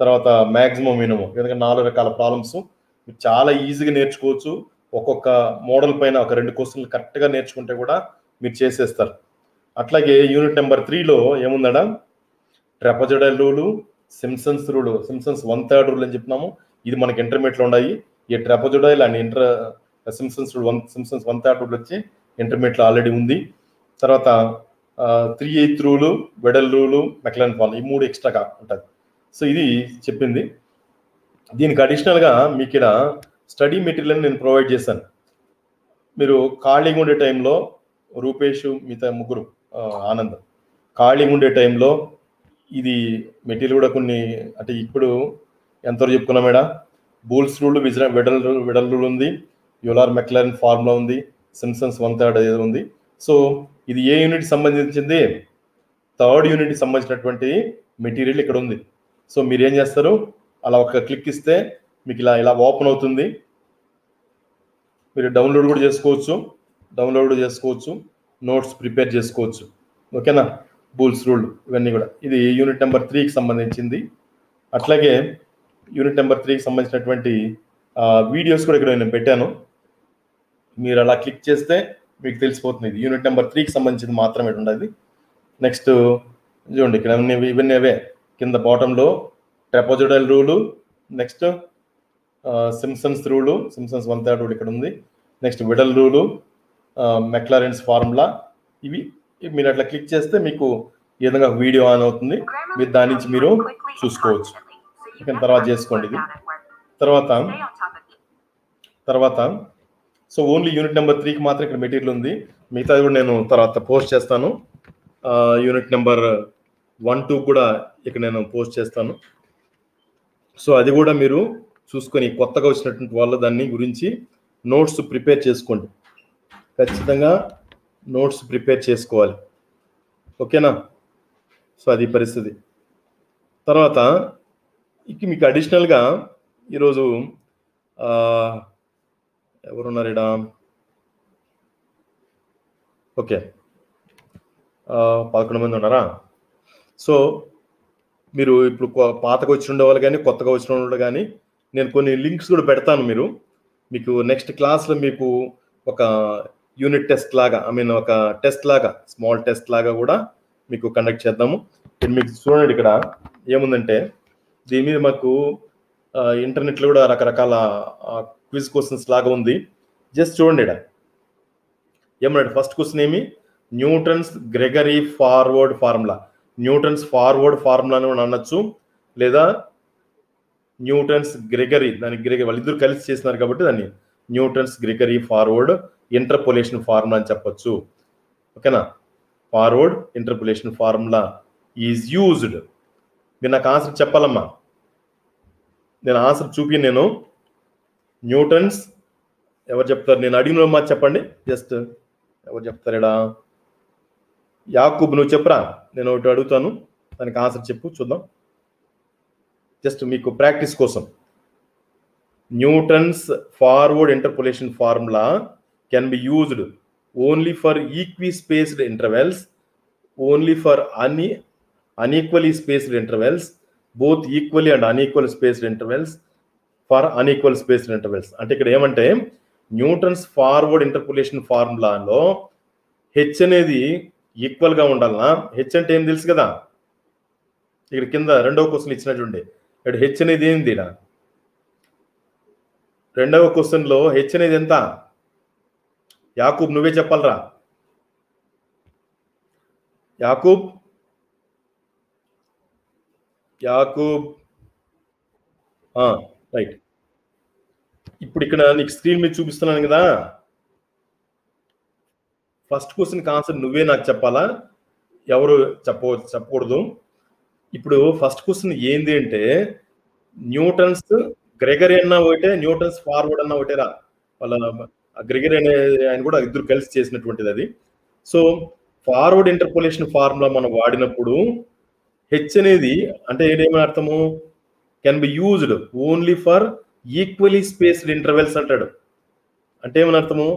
తర్వాత మ్యాక్సిమం మినిమం. ఎందుకంటే 4 రకాల ప్రాబ్లమ్స్ మీరు చాలా ఈజీగా నేర్చుకోవచ్చు. ఒక్కొక్క మోడల్ పైన ఒక 2 క్వశ్చన్లు కరెక్ట్గా నేర్చుకుంటే కూడా మీరు చేసేస్తారు. అట్లాగే యూనిట్ నెంబర్ 3లో ఏముందడా, trapezoidal rule, Simpson's rule, Simpson's 1/3 rule అని చెప్పినాము. ఇది మనకి ఇంటర్మీడియట్లో ఉన్నాయి. ఈ trapezoidal and Simpson's rule, Simpson's 1/3 rule వచ్చి ఇంటర్మీడియట్లో ఆల్రెడీ ఉంది. తర్వాత 3/8 rule, Weddle rule, Maclaurin formula, ఈ 3 ఎక్స్ట్రాగా ఉంటుంది. సో ఇది చెప్పింది. దీనికి అడిషనల్గా మీకు ఇక్కడ స్టడీ మెటీరియల్ నేను ప్రొవైడ్ చేశాను. మీరు ఖాళీగా ఉండే టైంలో రూపేష్, మిగతా ముగ్గురు, ఆనంద్ ఖాళీగా ఉండే టైంలో ఇది మెటీరియల్ కూడా కొన్ని, అంటే ఇప్పుడు ఎంతవరకు చెప్పుకున్నాం మేడం, బూల్స్ రూల్, వెడల్ రూల్ ఉంది, యూలర్ మెక్లారెన్ ఫార్ములా ఉంది, సింప్సన్స్ 1/3 ఏదో ఉంది. సో ఇది ఏ యూనిట్ సంబంధించింది, 3rd యూనిట్ సంబంధించినటువంటి మెటీరియల్ ఇక్కడ ఉంది. సో మీరు ఏం చేస్తారు, అలా ఒక క్లిక్ ఇస్తే మీకు ఇలా ఓపెన్ అవుతుంది. మీరు డౌన్లోడ్ కూడా చేసుకోవచ్చు, నోట్స్ ప్రిపేర్ చేసుకోవచ్చు. ఓకేనా, బూల్స్ రూల్ ఇవన్నీ కూడా. ఇది యూనిట్ నెంబర్ 3కి సంబంధించింది. అట్లాగే యూనిట్ నెంబర్ 3కి సంబంధించినటువంటి వీడియోస్ కూడా ఇక్కడ నేను పెట్టాను. మీరు అలా క్లిక్ చేస్తే మీకు తెలిసిపోతుంది. ఇది యూనిట్ నెంబర్ 3కి సంబంధించింది మాత్రమే ఉండదు. నెక్స్ట్ చూడండి, ఇక్కడ ఇవన్నీ అవే. కింద బాటంలో trapezoidal rule, next Simpson's rule, Simpson's 1/3 rule ఇక్కడ ఉంది. Next Weddle rule, Maclaurin's formula. ఇవి మీరు అట్లా క్లిక్ చేస్తే మీకు ఈ విధంగా వీడియో ఆన్ అవుతుంది. మీరు దాని నుంచి మీరు చూసుకోవచ్చు. తర్వాత చేసుకోండి ఇది. తర్వాత సో ఓన్లీ యూనిట్ నెంబర్ 3కి మాత్రం ఇక్కడ మెటీరియల్ ఉంది. మిగతాది కూడా నేను తర్వాత పోస్ట్ చేస్తాను. యూనిట్ నెంబర్ 1, 2 కూడా ఇక్కడ నేను పోస్ట్ చేస్తాను. సో అది కూడా మీరు చూసుకొని కొత్తగా వచ్చినటువంటి వాళ్ళు దాన్ని గురించి నోట్స్ ప్రిపేర్ చేసుకోండి. ఖచ్చితంగా నోట్స్ ప్రిపేర్ చేసుకోవాలి. ఓకేనా, సో అది పరిస్థితి. తర్వాత ఇక మీకు అడిషనల్గా ఈరోజు ఎవరున్నారు ఇక్కడ, ఓకే 11 మంది ఉన్నారా. సో మీరు ఇప్పుడు పాతగా వచ్చి ఉండేవాళ్ళు కానీ కొత్తగా వచ్చిన వాళ్ళు కానీ నేను కొన్ని లింక్స్ కూడా పెడతాను. మీకు నెక్స్ట్ క్లాస్లో మీకు ఒక యూనిట్ టెస్ట్ లాగా, ఒక టెస్ట్ లాగా, స్మాల్ టెస్ట్ లాగా కూడా మీకు కండక్ట్ చేద్దాము. మీకు చూడండి, ఇక్కడ ఏముందంటే దీని మీద మాకు ఇంటర్నెట్లో కూడా రకరకాల క్విజ్ క్వశ్చన్స్ లాగా ఉంది. జస్ట్ చూడండి, ఇక్కడ ఏమన్నాడు, ఫస్ట్ క్వశ్చన్ ఏమి, Newton's Gregory forward formula. Newton's forward formula అని అనొచ్చు, లేదా న్యూటన్స్ గ్రెగరీ, వాళ్ళిద్దరు కలిసి చేసినారు కాబట్టి దాన్ని Newton's Gregory forward interpolation formula అని చెప్పొచ్చు. ఓకేనా, forward interpolation formula is used. మీరు నాకు ఆన్సర్ చెప్పాలమ్మా, నేను ఆన్సర్ నేను న్యూటన్స్, ఎవరు చెప్తారు, నేను అడిగిన మా చెప్పండి. జస్ట్ ఎవరు చెప్తారు ఇక్కడ, యాకూబ్ నువ్వు చెప్పురా, నేను ఒకటి అడుగుతాను, దానికి ఆన్సర్ చెప్పు చూద్దాం. జస్ట్ మీకు ప్రాక్టీస్ కోసం. Newton's forward interpolation formula can be used only for equispaced intervals, only for unequally spaced intervals, both equally and unequal spaced intervals, for unequal spaced intervals. అంటే ఇక్కడ ఏమంటే న్యూటన్స్ ఫార్వర్డ్ ఇంటర్పోలేషన్ ఫార్ములాలో H అనేది ఈక్వల్గా ఉండాలన్నా. H అంటే ఏం తెలుసు కదా, ఇక్కడ కింద రెండవ క్వశ్చన్ ఇచ్చినట్టుండే ఇక్కడ హెచ్ అనేది ఏంది, రెండవ క్వశ్చన్లో హెచ్ అనేది ఎంత, యాకూబ్ నువ్వే చెప్పాలరా. యాకూబ్ రైట్. ఇప్పుడు ఇక్కడ నీకు స్క్రీన్ మీద చూపిస్తున్నాను కదా, ఫస్ట్ క్వశ్చన్కి ఆన్సర్ నువ్వే నాకు చెప్పాలా, ఎవరు చెప్పకూడదు. ఇప్పుడు ఫస్ట్ క్వశ్చన్ ఏంది అంటే న్యూటన్స్ గ్రెగరీ అన్నా ఒకటే, న్యూటన్స్ ఫార్వర్డ్ అన్నా ఒకటేరా. వాళ్ళ గ్రెగరీ అనే ఆయన కూడా ఇద్దరు కలిసి చేసినటువంటిది అది. సో ఫార్వర్డ్ ఇంటర్పోలేషన్ ఫార్ములా మనం వాడినప్పుడు హెచ్ అనేది అంటే ఏమని అర్థము, can be used only for equally spaced intervals అంటాడు. అంటే ఏమని అర్థము,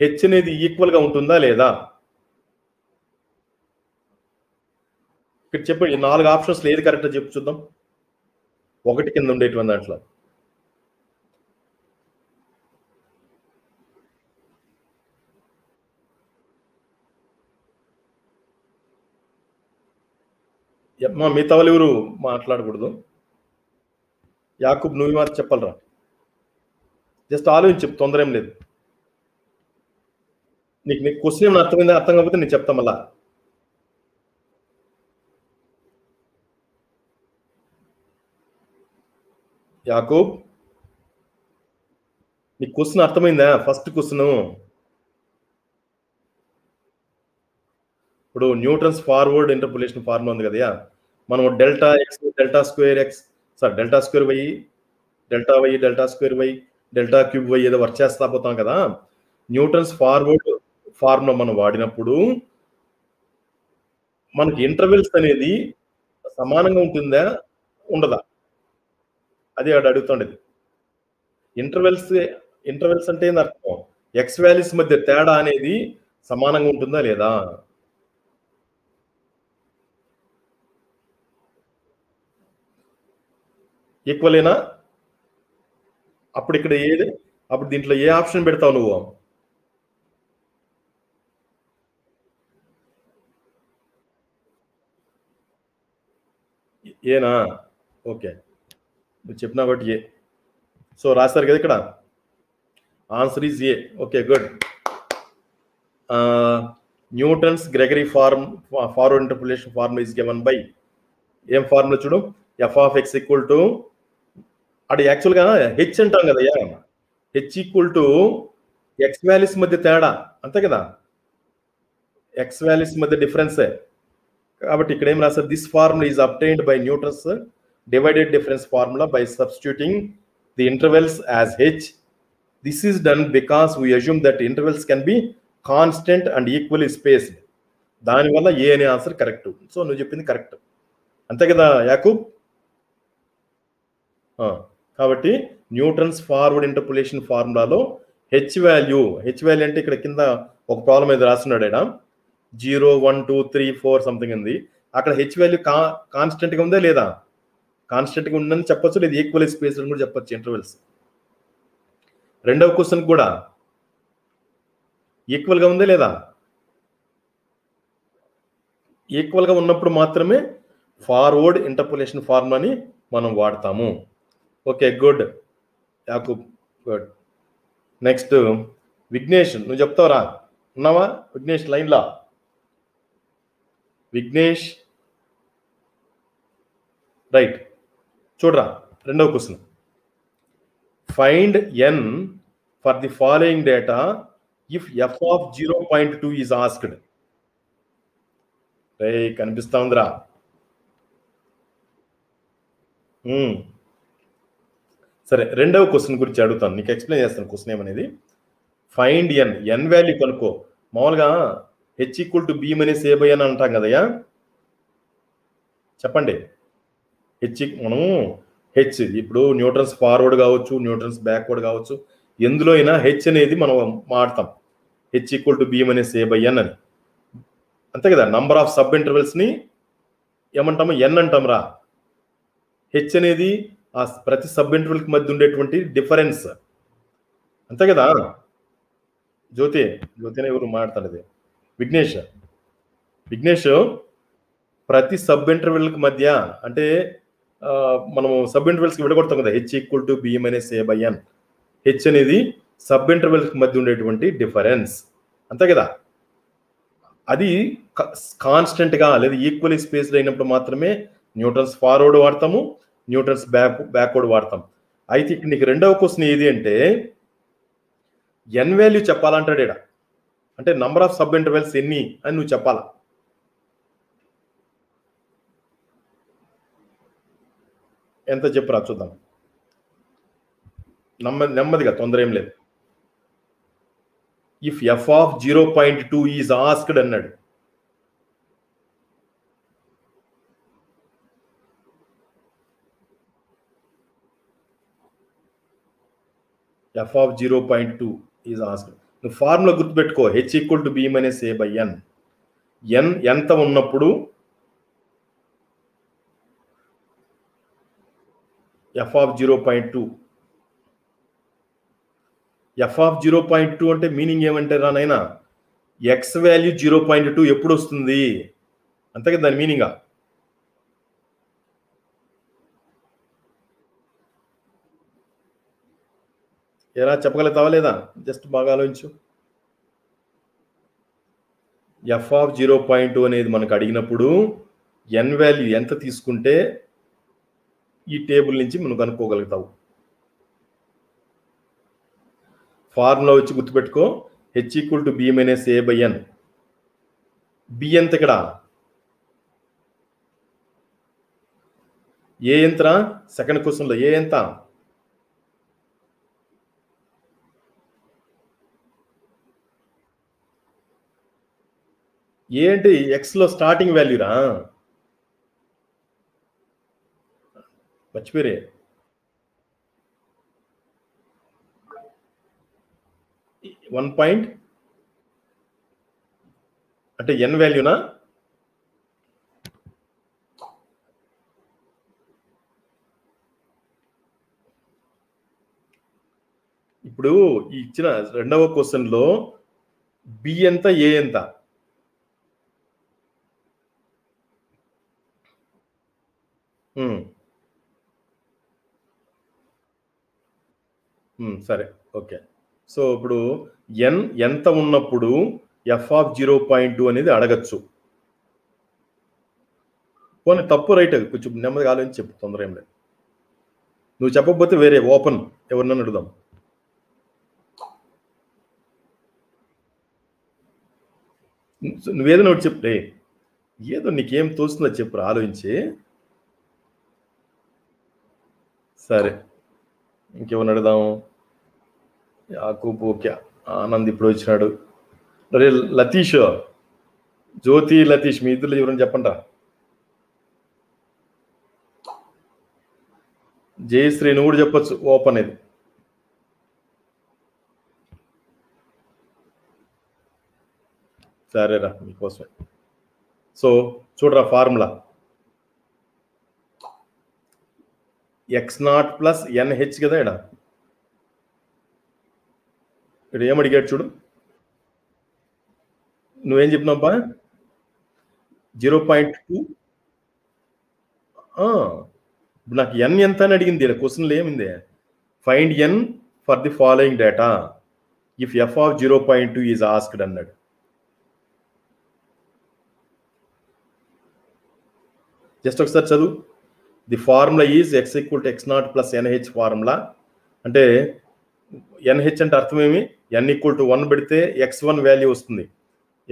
హెచ్ అనేది ఈక్వల్ గా ఉంటుందా లేదా. ఇక్కడ చెప్పండి, 4 ఆప్షన్స్ ఏది కరెక్ట్ చెప్పు చూద్దాం. 1 కింద ఉండేటువంటి దాంట్లో మిగతా వాళ్ళు ఎవరు మాట్లాడకూడదు. యాకూబ్ నువ్వు మాట చెప్పాలరా, జస్ట్ ఆలోచించు, తొందర ఏం లేదు. నీకు క్వశ్చన్ ఏమైనా అర్థమైందా? అర్థం కాకపోతే నేను చెప్తా మళ్ళా. యాకూబ్ నీకు క్వశ్చన్ అర్థమైందా? ఫస్ట్ క్వశ్చన్, ఇప్పుడు న్యూటన్స్ ఫార్వర్డ్ ఇంటర్పోలేషన్ ఫార్ములా ఉంది కదా, మనం delta X delta square X delta square Y delta Y delta square Y delta cube Y ఏదో వర్క్ చేస్తా పోతాం కదా. న్యూటన్స్ ఫార్వర్డ్ ఫార్ములా మనం వాడినప్పుడు మనకి ఇంటర్వెల్స్ అనేది సమానంగా ఉంటుందా ఉండదా? అది అక్కడ అడుగుతుండేది. ఇంటర్వెల్స్ అంటే ఏంది అర్థం? ఎక్స్ వాల్యూస్ మధ్య తేడా అనేది సమానంగా ఉంటుందా లేదా? ఈక్వలేనా? అప్పుడు ఇక్కడ ఏది, అప్పుడు దీంట్లో ఏ ఆప్షన్ పెడతావు నువ్వు? ఏనా? ఓకే, నువ్వు చెప్పినా బట్టి ఏ. సో రాస్తారు కదా ఇక్కడ, answer is A. Okay, good. Newton's Gregory forward interpolation formula is given by, ఏం ఫార్ములా చూడు, F of X equal to, అది యాక్చువల్గా హెచ్ అంటాం కదయ్యా, H equal to X values మధ్య తేడా, అంతే కదా, ఎక్స్ వాల్యూస్ మధ్య డిఫరెన్సే. కాబట్టి ఇక్కడ ఏం రాస్తారు, this formula is obtained by Newton's divided difference formula by substituting the intervals as H. This is done because we assume that intervals can be constant and equally spaced. దానివల్ల ఏ అనే answer correct. So నువ్వు చెప్పింది correct, అంతే కదా యాకూబ్? కాబట్టి Newton's forward interpolation ఫార్ములాలో h value అంటే ఇక్కడ కింద ఒక ప్రాబ్లం ఏదో రాస్తున్నాడు ఇక్కడ, 0 1 2 3 4 సంథింగ్ ఉంది. అక్కడ హెచ్ వాల్యూ కాన్స్టెంట్ గా ఉందా లేదా? కాన్స్టెంట్ గా ఉందని చెప్పొచ్చు, లేదా ఈక్వల్ స్పేస్ కూడా చెప్పొచ్చు ఇంటర్వెల్స్. రెండవ క్వశ్చన్ కూడా ఈక్వల్ గా ఉందా లేదా? ఈక్వల్ గా ఉన్నప్పుడు మాత్రమే ఫార్వర్డ్ ఇంటర్పోలేషన్ ఫార్ములాని మనం వాడతాము. Okay, good Yakub, good. Next Vignesh, నువ్వు చెప్తావురా, ఉన్నావా విఘ్నేష్ లైన్లా? విఘ్నేష్, రైట్. చూడరా, రెండవ question, find N for the following data if F of 0.2 is asked. రే కనిపిస్తా ఉందిరా. సరే, రెండవ క్వశ్చన్ గురించి అడుగుతాను, నీకు ఎక్స్ప్లెయిన్ చేస్తాను క్వశ్చన్ ఏమనేది. ఫైండ్ ఎన్ వాల్యూ కనుక్కో. మామూలుగా h equal to B minus A by n అంటాం కదయ్యా, చెప్పండి. మనము హెచ్, ఇప్పుడు న్యూటన్స్ ఫార్వర్డ్ కావచ్చు, న్యూటన్స్ బ్యాక్వర్డ్ కావచ్చు, ఎందులో అయినా హెచ్ అనేది మనం వాడతాం, h equal to B minus A by n అని, అంతే కదా. నంబర్ ఆఫ్ సబ్ ఇంటర్వెల్స్ ని ఏమంటాము? ఎన్ అంటాం రా. హెచ్ అనేది ఆ ప్రతి సబ్ ఇంటర్వెల్ కి మధ్య ఉండేటువంటి డిఫరెన్స్, అంతే కదా. జ్యోతిని ఎవరు మాట్లాడేది? విఘ్నేష్, ప్రతి సబ్ ఇంటర్వెల్ కి మధ్య, అంటే మనము సబ్ ఇంటర్వెల్స్ కి విడగొడతాం కదా, H equal to B minus A by N. H అనేది సబ్ ఇంటర్వెల్స్ కి మధ్య ఉండేటువంటి డిఫరెన్స్, అంతే కదా. అది కాన్స్టెంట్ గా లేదా ఈక్వల్లీ స్పేస్డ్ అయినప్పుడు మాత్రమే న్యూటన్స్ ఫార్వర్డ్ వాడతాము, న్యూటన్స్ బ్యాక్వర్డ్ వాడతాం. అయితే ఇక్కడ నీకు రెండవ క్వశ్చన్ ఏది అంటే, ఎన్ వాల్యూ చెప్పాలంటాడు ఇక్కడ, అంటే నంబర్ ఆఫ్ సబ్ ఇంటర్వెల్స్ ఎన్ని అని నువ్వు చెప్పాలా. ఎంత చెప్పురా చూద్దాం, నెమ్మదిగా, తొందర ఏం లేదు. If F of 0.2 is asked అన్నాడు. F of 0.2 is asked. నువ్వు ఫార్ములా గుర్తుపెట్టుకో, H equal to B minus A by n. N ఎంత ఉన్నప్పుడు ఎఫ్ ఆఫ్ 0.2, ఎఫ్ ఆఫ్ 0.2 అంటే మీనింగ్ ఏమంటే రా నైనా, ఎక్స్ వాల్యూ 0.2 ఎప్పుడు వస్తుంది, అంతే కదా దాని మీనింగా. ఎలా చెప్పగలుగుతావా లేదా? జస్ట్ బాగా ఆలోచించు. ఎఫ్ ఆఫ్ 0.2 అనేది మనకు అడిగినప్పుడు ఎన్ వాల్యూ ఎంత తీసుకుంటే ఈ టేబుల్ నుంచి మనం కనుక్కోగలుగుతావు. ఫార్ములా వచ్చి గుర్తుపెట్టుకో, H equal to B minus A by N. B ఎంత ఇక్కడ? ఏ ఎంతరా? సెకండ్ క్వశ్చన్లో ఏ ఎంత? ఏంటి ఎక్స్ లో స్టార్టింగ్ వాల్యూరా? మర్చిపోరే. వన్ పాయింట్ అంటే ఎన్ వాల్యూనా? ఇప్పుడు ఇచ్చిన రెండవ క్వశ్చన్ లో బి ఎంత, ఏ ఎంత? సరే, ఓకే. సో ఇప్పుడు ఎన్ ఎంత ఉన్నప్పుడు ఎఫ్ ఆఫ్ 0.2 అనేది అడగచ్చు. పోనీ తప్పు రైట్, కొంచెం నెమ్మదిగా ఆలోచించి చెప్పు, తొందర ఏం లేదు. నువ్వు చెప్పకపోతే వేరే ఓపెన్ ఎవరినైనా అడుగుదాం. నువ్వేదో ఒకటి చెప్పు, ఏదో నీకేం తోస్తుందో చెప్పు, ఆలోచించి. సరే, ఇంకెవరిని అడుగుదాం? యాకూబ్ ఓకే, ఆనంద్ ఇప్పుడు వచ్చినాడు. అరే లతీష్, జ్యోతి, లతీష్, మీ ఇద్దరు ఎవరైనా చెప్పండి. జయశ్రీ నువ్వు కూడా చెప్పచ్చు, ఓపెన్ ఇది. సరేరా, మీకోసమే. సో చూడరా, ఫార్ములా x0 ప్లస్ ఎన్హెచ్ కదా. ఇక్కడ ఏం అడిగాడు చూడు, నువ్వేం చెప్పినావా? 0.2. ఇప్పుడు నాకు ఎన్ ఎంత అని అడిగింది, క్వశ్చన్లో ఏమింది? Find N for the following data if F of 0.2 is asked అన్నాడు. జస్ట్ ఒకసారి చదువు. The formula is x equal to x0 plus n h formula. అంటే ఎన్హెచ్ అంటే అర్థం ఏమి? ఎన్ ఈక్వల్ టు 1 పెడితే x1 వాల్యూ వస్తుంది,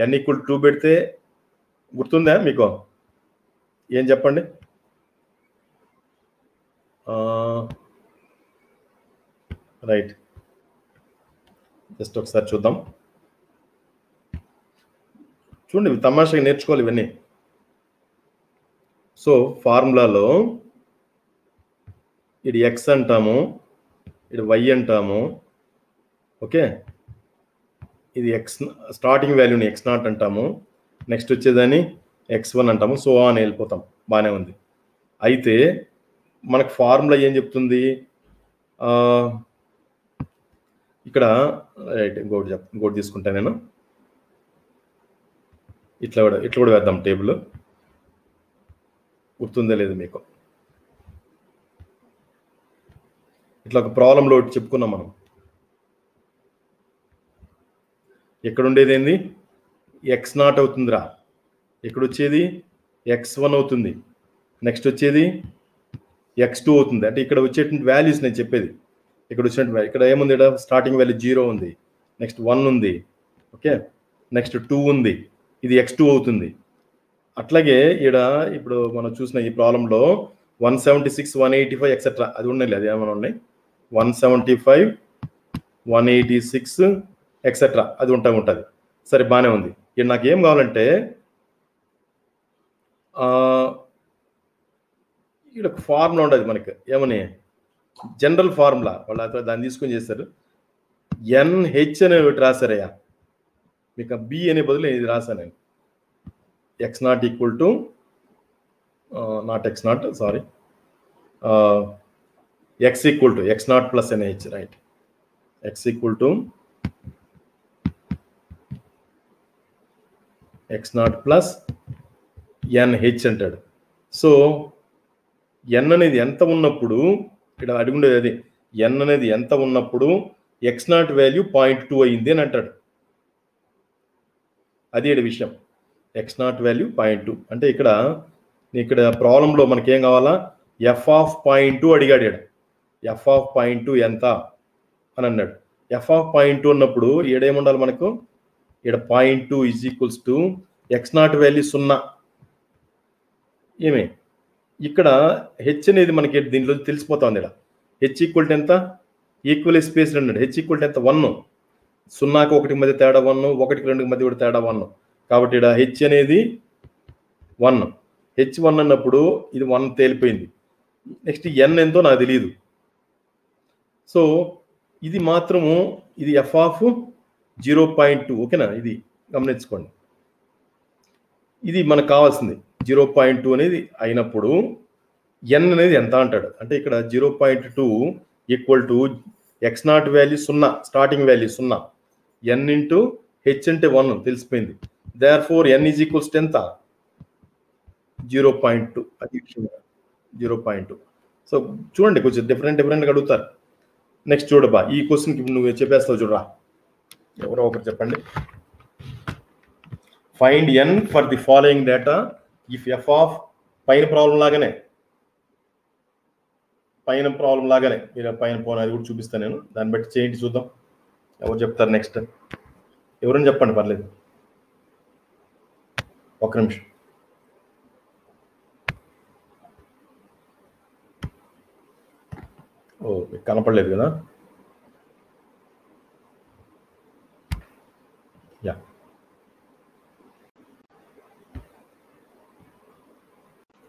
ఎన్ ఈక్వల్ టు 2 పెడితే, గుర్తుందా మీకు? ఏం చెప్పండి? రైట్, జస్ట్ ఒకసారి చూద్దాం. చూడండి, తమాషాగా నేర్చుకోవాలి ఇవన్నీ. సో ఫార్ములాలో ఇది ఎక్స్ అంటాము, ఇది వై అంటాము, ఓకే. ఇది ఎక్స్ స్టార్టింగ్ వాల్యూని x0 అంటాము, నెక్స్ట్ వచ్చేదాన్ని x1 అంటాము, సో అని వెళ్ళిపోతాం. బాగానే ఉంది. అయితే మనకు ఫార్ములా ఏం చెప్తుంది ఇక్కడ? రైట్, ఇంకోటి తీసుకుంటా నేను. ఇట్లా కూడా వేద్దాం టేబుల్. గుర్తుందా లేదు మీకు? ఇట్లా ఒక ప్రాబ్లంలో ఒకటి చెప్పుకున్నాం మనం. ఎక్కడ ఉండేది ఏంది? x0 అవుతుందిరా. ఇక్కడ వచ్చేది x1 అవుతుంది, నెక్స్ట్ వచ్చేది x2 అవుతుంది. అంటే ఇక్కడ వచ్చేటువంటి వాల్యూస్ నేను చెప్పేది. ఇక్కడ వచ్చినట్టు ఇక్కడ ఏముంది? ఇక్కడ స్టార్టింగ్ వాల్యూ 0 ఉంది, నెక్స్ట్ 1 ఉంది, ఓకే, నెక్స్ట్ 2 ఉంది, ఇది x2 అవుతుంది. అట్లాగే ఇక్కడ ఇప్పుడు మనం చూసిన ఈ ప్రాబ్లంలో 176, 185 ఎక్సెట్రా అది ఉండలేదు, అది ఏమైనా ఉన్నాయి, 175, 186 ఎక్సెట్రా అది ఉంటుంది. సరే, బాగానే ఉంది. ఇక్కడ నాకు ఏం కావాలంటే ఇక్కడ ఫార్ములా ఉండదు మనకి, ఏమని? General formula. వాళ్ళు దాన్ని తీసుకొని చేస్తారు. ఎన్హెచ్ అనే ఒకటి రాశారయ్యా, మీకు బి అనే బదులు ఇది రాశాను నేను. x0 equal to not x0, sorry, x equal to x0 plus NH, right. x equal to x0 plus NH అంటాడు. సో ఎన్ అనేది ఎంత ఉన్నప్పుడు, ఇక్కడ అడుగుండేది అది, ఎన్ అనేది ఎంత ఉన్నప్పుడు ఎక్స్ నాట్ వాల్యూ 0.2 అయింది అని అంటాడు. అది విషయం. ఎక్స్ నాట్ వాల్యూ 0.2 అంటే ఇక్కడ ప్రాబ్లంలో మనకేం కావాలా, ఎఫ్ ఆఫ్ 0.2 అడిగాడు. ఎఫ్ ఆఫ్ 0.2 ఎంత అని అన్నాడు. ఎఫ్ ఆఫ్ 0.2 ఉన్నప్పుడు ఏముండాలి మనకు, ఇక్కడ 0.2 is equals to X naught value 0. ఇక్కడ హెచ్ అనేది మనకి దీంట్లో తెలిసిపోతుంది. ఇక్కడ హెచ్ ఈక్వల్ టు ఎంత, ఈక్వల్ స్పేస్ అన్నాడు. హెచ్ ఈక్వల్ టు ఎంత, 1. 0కి 1 మధ్య తేడా 1, 1కి 2 మధ్య కూడా తేడా 1. కాబట్టి ఇక్కడ హెచ్ అనేది 1. హెచ్ 1 అన్నప్పుడు ఇది 1 తేలిపోయింది. నెక్స్ట్ ఎన్ ఎంతో నాకు తెలియదు. సో ఇది మాత్రము ఇది ఎఫ్ ఆఫ్ 0.2. ఓకేనా, ఇది గమనించుకోండి. ఇది మనకు కావాల్సింది 0.2 అనేది అయినప్పుడు ఎన్ అనేది ఎంత అంటాడు అంటే ఇక్కడ 0.2 equal to X naught value 0, starting value 0, N into H అంటే 1 తెలిసిపోయింది. Therefore N is equals to ఎంత, 0.2. అది 0.2. సో చూడండి, కొంచెం డిఫరెంట్గా అడుగుతారు. నెక్స్ట్ చూడబా, ఈ క్వశ్చన్కి నువ్వు చెప్పేస్తావు చూడరా, ఎవరో ఒకరు చెప్పండి. Find N for the following data if F of, పైన ప్రాబ్లం లాగానే మీరు పైన పోనీ అది కూడా చూపిస్తాను నేను, దాన్ని బట్టి చేయండి చూద్దాం. ఎవరు చెప్తారు నెక్స్ట్, ఎవరైనా చెప్పండి పర్లేదు, ఒక్క నిమిషం. ఓ కనపడలేదు కదా, యా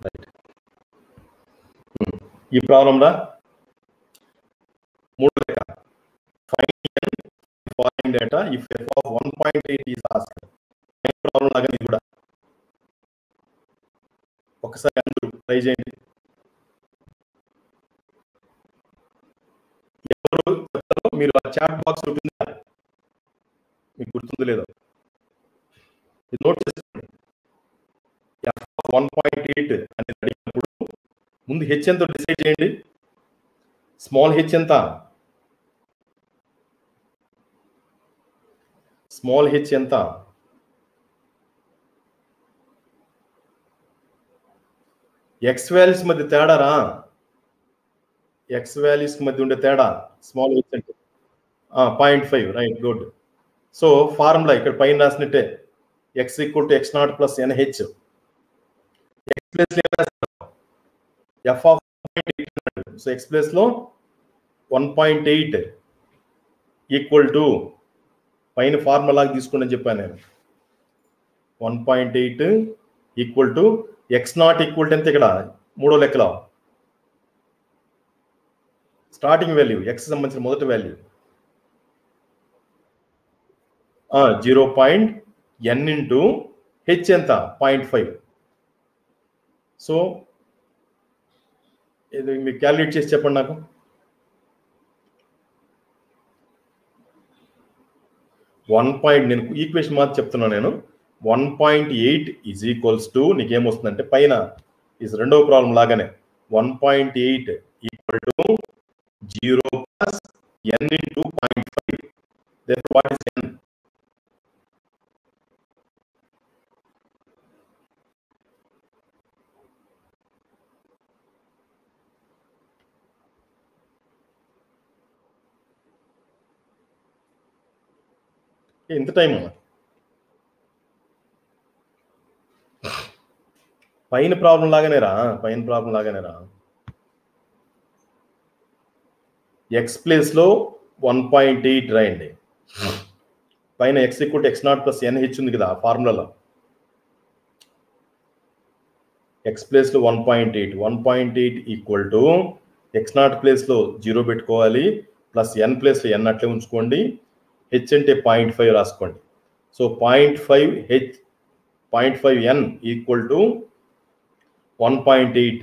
రైట్. ఈ ప్రాబ్లం రా 3 లెక్క. Find data if F of 1.8 is asked. Problem లాగా ఇది కూడా ఒకసారి అందరూ ట్రై చేయండి. ఎవరు చెప్తారో మీరు ఆ చాట్ బాక్స్ ఉంటుంది, మీకు గుర్తుంది లేదో ఇది నోట్ చేసుకోండి. ఎఫ్ ఆఫ్ 1.8 అనేది అడిగినప్పుడు ముందు హెచ్ ఎంతో డిసైడ్ చేయండి. స్మాల్ హెచ్ ఎంత, స్మాల్ హెచ్ ఎంత, ఎక్స్ వాల్యూస్ మధ్య తేడారా, ఎక్స్ వాల్యూస్ మధ్య ఉండే తేడా స్మాల్ హెచ్ అంటే 0.5. Right, good. సో ఫార్ములా ఇక్కడ పైన రాసినట్టే, x equal to X naught plus N h. X place f of 1.8. So x place లో 1.8 ఈక్వల్ టు పైన ఫార్ములాగా తీసుకోండి అని చెప్పాను నేను. 1.8 equal to X not equal to ఎంత, ఇక్కడ మూడో లెక్కలో స్టార్టింగ్ వాల్యూ ఎక్స్ సంబంధించిన మొదటి వాల్యూ 0.n ఇంటూ హెచ్ ఎంత 0.5. సో ఇది మీరు క్యాలిక్యులేట్ చేసి చెప్పండి నాకు. నేను ఈక్వేషన్ మాత్రం చెప్తున్నాను నేను. 1.8 ఈజ్ ఈక్వల్స్ టు నీకేమొస్తుందంటే పైన ఈ రెండవ ప్రాబ్లం లాగానే 1.8 equal to 0 plus n into 0.5. Therefore, what is n? ఎంత టైం పైన ప్రాబ్లం లాగానే రా, ఎక్స్ ప్లేస్ లో 1.8 రాయండి. పైన X equal to X naught plus N H ఉంది కదా ఫార్ములాలో, ఎక్స్ ప్లేస్ లో 1.8 equal to X naught place లో 0 పెట్టుకోవాలి, ప్లస్ ఎన్ ప్లేస్ లో ఎన్ అట్లే ఉంచుకోండి, హెచ్ అంటే 0.5 రాసుకోండి. So 0.5 H 0.5 N equal to 1.8.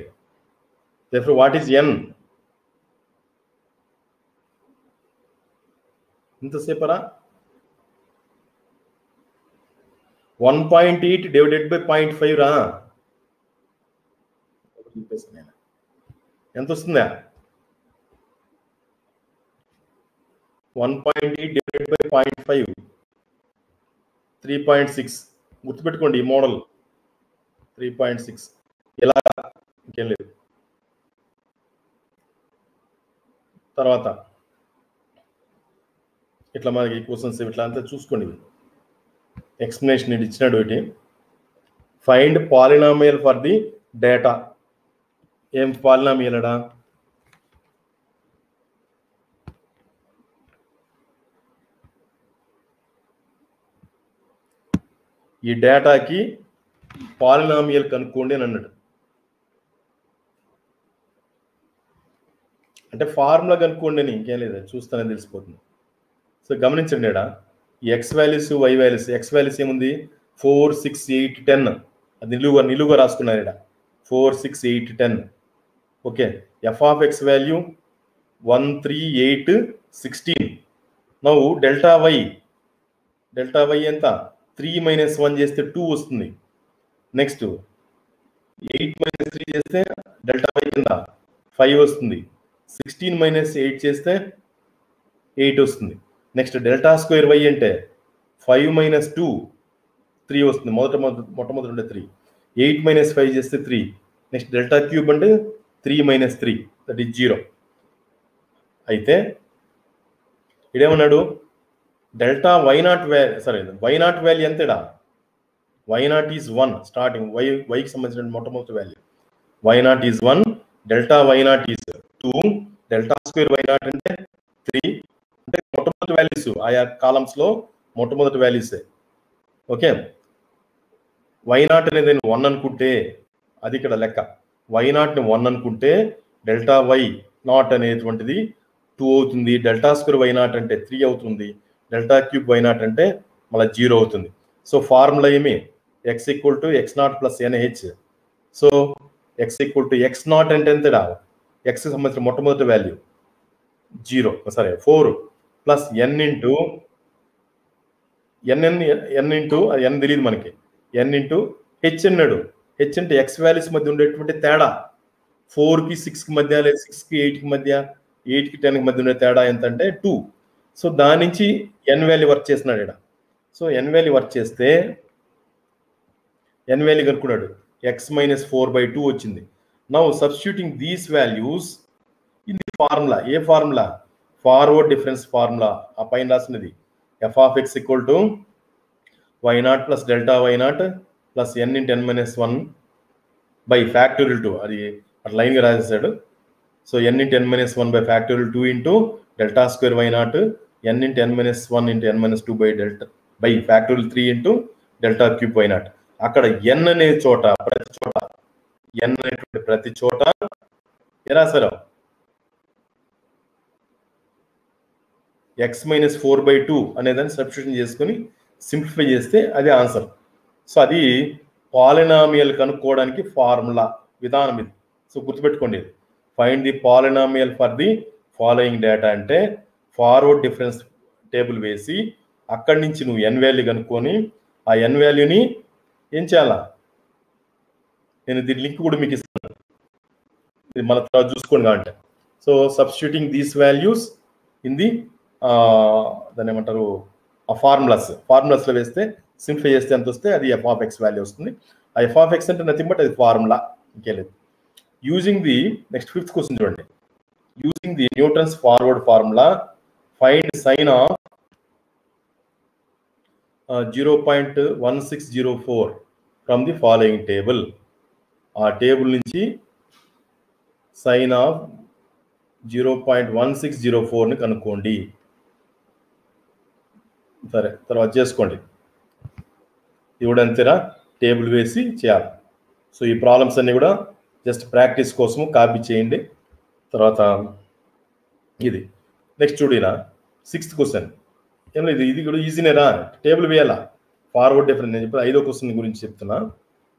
Therefore, what is n? ఇంతసేపరా 1.8 డివైడెడ్ బై 0.5 రా, ఎంత వస్తుందా? 1.8 డివైడెడ్ బై 0.5 3.6 గుర్తుపెట్టుకోండి ఈ మోడల్ 3.6 ఇలా ఇంకేం లేదు. తర్వాత ఇట్లా మనకి క్వశ్చన్స్ ఇట్లా అంతా చూసుకోండి. ఎక్స్ప్లెనేషన్ ఇది ఇచ్చినాడు. ఒకటి find polynomial for the data. ఏం పాలినామియల్ అడా? ఈ డేటాకి పాలినామియల్ కనుక్కోండి అని అన్నాడు. అంటే ఫార్ములా కనుక్కోండి అని, ఇంకేం లేదు, చూస్తానే తెలిసిపోతుంది. సో గమనించండి, ఇక్కడ ఈ X values Y values. X values ఏముంది? 4, 6, 8, 10. అది నిలువుగా రాసుకున్నారు ఇక్కడ. 4, 6, 8, 10. Okay. F of X value 1, 3, 8, 16. Now delta Y ఎంత? 3 - 1 చేస్తే 2 వస్తుంది. నెక్స్ట్ 8 - 3 చేస్తే డెల్టా వై కింద 5 వస్తుంది. 16 - 8 చేస్తే 8 వస్తుంది. నెక్స్ట్ డెల్టా స్క్వేర్ వై అంటే 5 - 2 3 వస్తుంది. మొట్టమొదటి ఉండే 3. 8 - 5 చేస్తే 3. నెక్స్ట్ డెల్టా క్యూబ్ అంటే 3 - 3 దట్ ఈస్ 0. అయితే ఇదేమన్నాడు? డెల్టా వైనాట్ వైనాట్ వాల్యూ ఎంతడా? Y naught is 1 starting. వైకి సంబంధించిన మొట్టమొదటి value y naught is 1. Delta y naught is 2. Delta square y naught అంటే 3. అంటే మొట్టమొదటి వాల్యూస్ ఆయా కాలమ్స్ లో మొట్టమొదటి వాల్యూసే. ఓకే. వైనాట్ అనేది 1 అనుకుంటే అది ఇక్కడ లెక్క. వైనాట్ ని 1 అనుకుంటే డెల్టా వై నాట్ అనేటువంటిది 2 అవుతుంది. డెల్టా స్క్వేర్ వైనాట్ అంటే 3 అవుతుంది. డెల్టా క్యూబ్ వైనాట్ అంటే మళ్ళీ 0 అవుతుంది. సో ఫార్ములా ఏమి? X equal to x0 plus NH. So X equal to x0 అంటే ఎంతడా? ఎక్స్ సంబంధించిన మొట్టమొదటి వాల్యూ 4 ప్లస్ ఎన్ ఇంటూ ఎన్ తెలియదు మనకి. ఎన్ ఇంటూ హెచ్ అన్నాడు. హెచ్ అంటే ఎక్స్ వాల్యూస్ మధ్య ఉండేటువంటి తేడా. 4కి 6కి మధ్య, లేదా 6కి 8కి మధ్య, 8కి 10కి మధ్య ఉండే తేడా ఎంత అంటే 2. సో దాని నుంచి ఎన్ వాల్యూ వర్క్ చేస్తున్నాడు ఇక్కడ. సో ఎన్ వాల్యూ వర్క్ చేస్తే ఎన్ వాల్యూ కనుక్కున్నాడు. x - 4/2 వచ్చింది. Now substituting these values in the formula. ఏ ఫార్ములా? Forward difference formula. ఆ పైన రాసినది f of X equal to y0 plus delta y0 plus n × n - 1 by factorial 2. అది అట్లా లైన్గా రాసేసాడు. So n × n - 1 by factorial 2 into delta square y0 n × n - 1 × n - 2 by factorial 3 into delta cube y0. అక్కడ n అనే చోట n అనేటువంటి ప్రతి చోట ఎలా సరే x - 4/2 అనేదాన్ని సబ్స్టిట్యూషన్ చేసుకుని సింప్లిఫై చేస్తే అది ఆన్సర్. సో అది పాలినామియల్ కనుక్కోవడానికి ఫార్ములా విధానం ఇది. సో గుర్తుపెట్టుకోండి, find the polynomial for the following data అంటే ఫార్వర్డ్ డిఫరెన్స్ టేబుల్ వేసి అక్కడి నుంచి నువ్వు ఎన్ వాల్యూ కనుక్కొని ఆ ఎన్ వాల్యూని ఏం చేయాలా? నేను దీని లింక్ కూడా మీకు ఇస్తాను, ఇది మన తర్వాత చూసుకోండి అంటే. So substituting these values in the దాన్ని ఏమంటారు ఆ ఫార్ములాస్లో వేస్తే సింప్లిఫై చేస్తే ఎంత వస్తే అది ఎఫ్ ఆఫ్ ఎక్స్ వాల్యూ వస్తుంది. ఆ ఎఫ్ ఆఫ్ ఎక్స్ అంటే నథింగ్ బట్ అది ఫార్ములా, ఇంకేలేదు. Using the next 5th question చూడండి. Using the Newton's forward formula find sine of 0.1604 from the following table. ఆ టేబుల్ నుంచి సైన్ ఆఫ్ 0.1604ని కనుక్కోండి. సరే, తర్వాత చేసుకోండి. ఇది కూడా అంతేనా, టేబుల్ వేసి చేయాలి. సో ఈ ప్రాబ్లమ్స్ అన్నీ కూడా జస్ట్ ప్రాక్టీస్ కోసము కాపీ చేయండి. తర్వాత ఇది నెక్స్ట్ చూడినా 6th క్వశ్చన్. ఏం లేదు, ఇది కూడా ఈజీనేరా, టేబుల్ వేయాలా, ఫార్వర్డ్ డిఫరెన్స్. నేను చెప్పి 5వ క్వశ్చన్ గురించి చెప్తున్నా.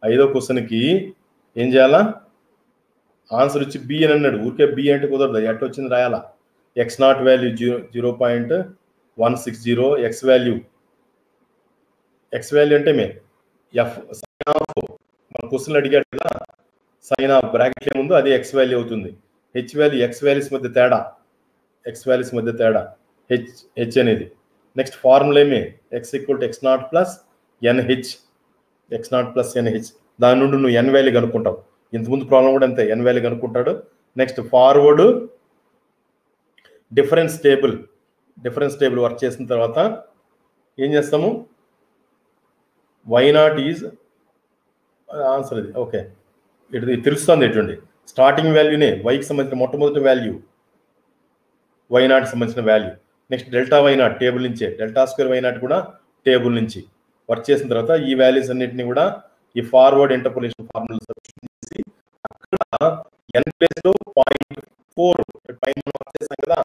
5వ క్వశ్చన్కి ఏం చేయాలా? ఆన్సర్ వచ్చి బి అని అన్నాడు. ఊరికే బి అంటే కుదరదు, ఎట్లా వచ్చింది రాయాలా. x0 వాల్యూ 0.160, ఎక్స్ వాల్యూ అంటే మే ఎఫ్ సైన్ ఆఫ్, మన క్వశ్చన్లు అడిగాడు కదా, సైన్ ఆఫ్ బ్రాకెట్ ఏముందో అది ఎక్స్ వాల్యూ అవుతుంది. హెచ్ వాల్యూ ఎక్స్ వాల్యూస్ మధ్య తేడా, హెచ్ అనేది. నెక్స్ట్ ఫార్ములా ఏమి x equal to x0 plus NH, x0 plus NH. దాని నుండి నువ్వు n వాల్యూ కనుక్కుంటావు. ఇంతకుముందు ప్రాబ్లం కూడా అంతే, n వాల్యూ కనుక్కుంటాడు. Next forward difference table work చేసిన తర్వాత ఏం చేస్తాము, y0 ఈజ్ ఆన్సర్ ఇది. ఓకే, ఇది తెలుస్తుంది ఎటువంటి స్టార్టింగ్ వాల్యూనే వైకి సంబంధించిన మొట్టమొదటి వాల్యూ, y0కి సంబంధించిన value. Next delta y0 table నుంచే, డెల్టా స్క్వేర్ y0 కూడా టేబుల్ నుంచి వర్క్ చేసిన తర్వాత ఈ వాల్యూస్ అన్నింటినీ కూడా ఈ ఫార్వర్డ్ ఇంటర్పోలేషన్ ఫార్ములా సబ్స్టిట్యూట్ చేసి అక్కడ n ప్లేస్ లో 0.4 పైన వర్క్ చేస్తాం కదా,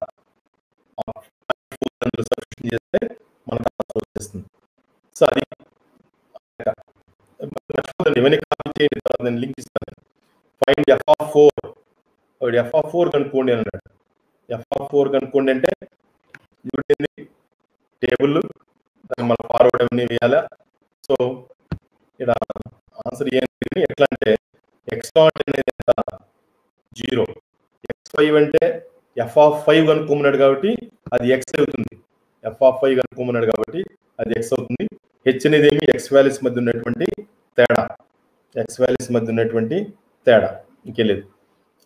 సబ్స్టిట్యూట్ చేస్తే మనకు ఆన్సర్ వచ్చేస్తుంది. సో అది ఇవన్నీ కాపీ చేయండి, తర్వాత నేను లింక్ ఇస్తాను. ఫైండ్ f(4) కనుక్కోండి అన్నాడు. f(4) కనుక్కోండి అంటే టేబుల్ దాన్ని మన ఫార్వర్డ్ అవన్నీ వేయాలా. సో ఇక్కడ ఆన్సర్ ఏంటి, ఎట్లా అంటే x0 అనేది ఎంత 0, x5 అంటే f(5) కనుక్కోమన్నాడు కాబట్టి అది x అవుతుంది, f(5) కనుక్కోమన్నాడు కాబట్టి అది x అవుతుంది. h అనేది ఏమి x వాల్యూస్ మధ్య ఉన్నటువంటి తేడా, ఇంకేలేదు.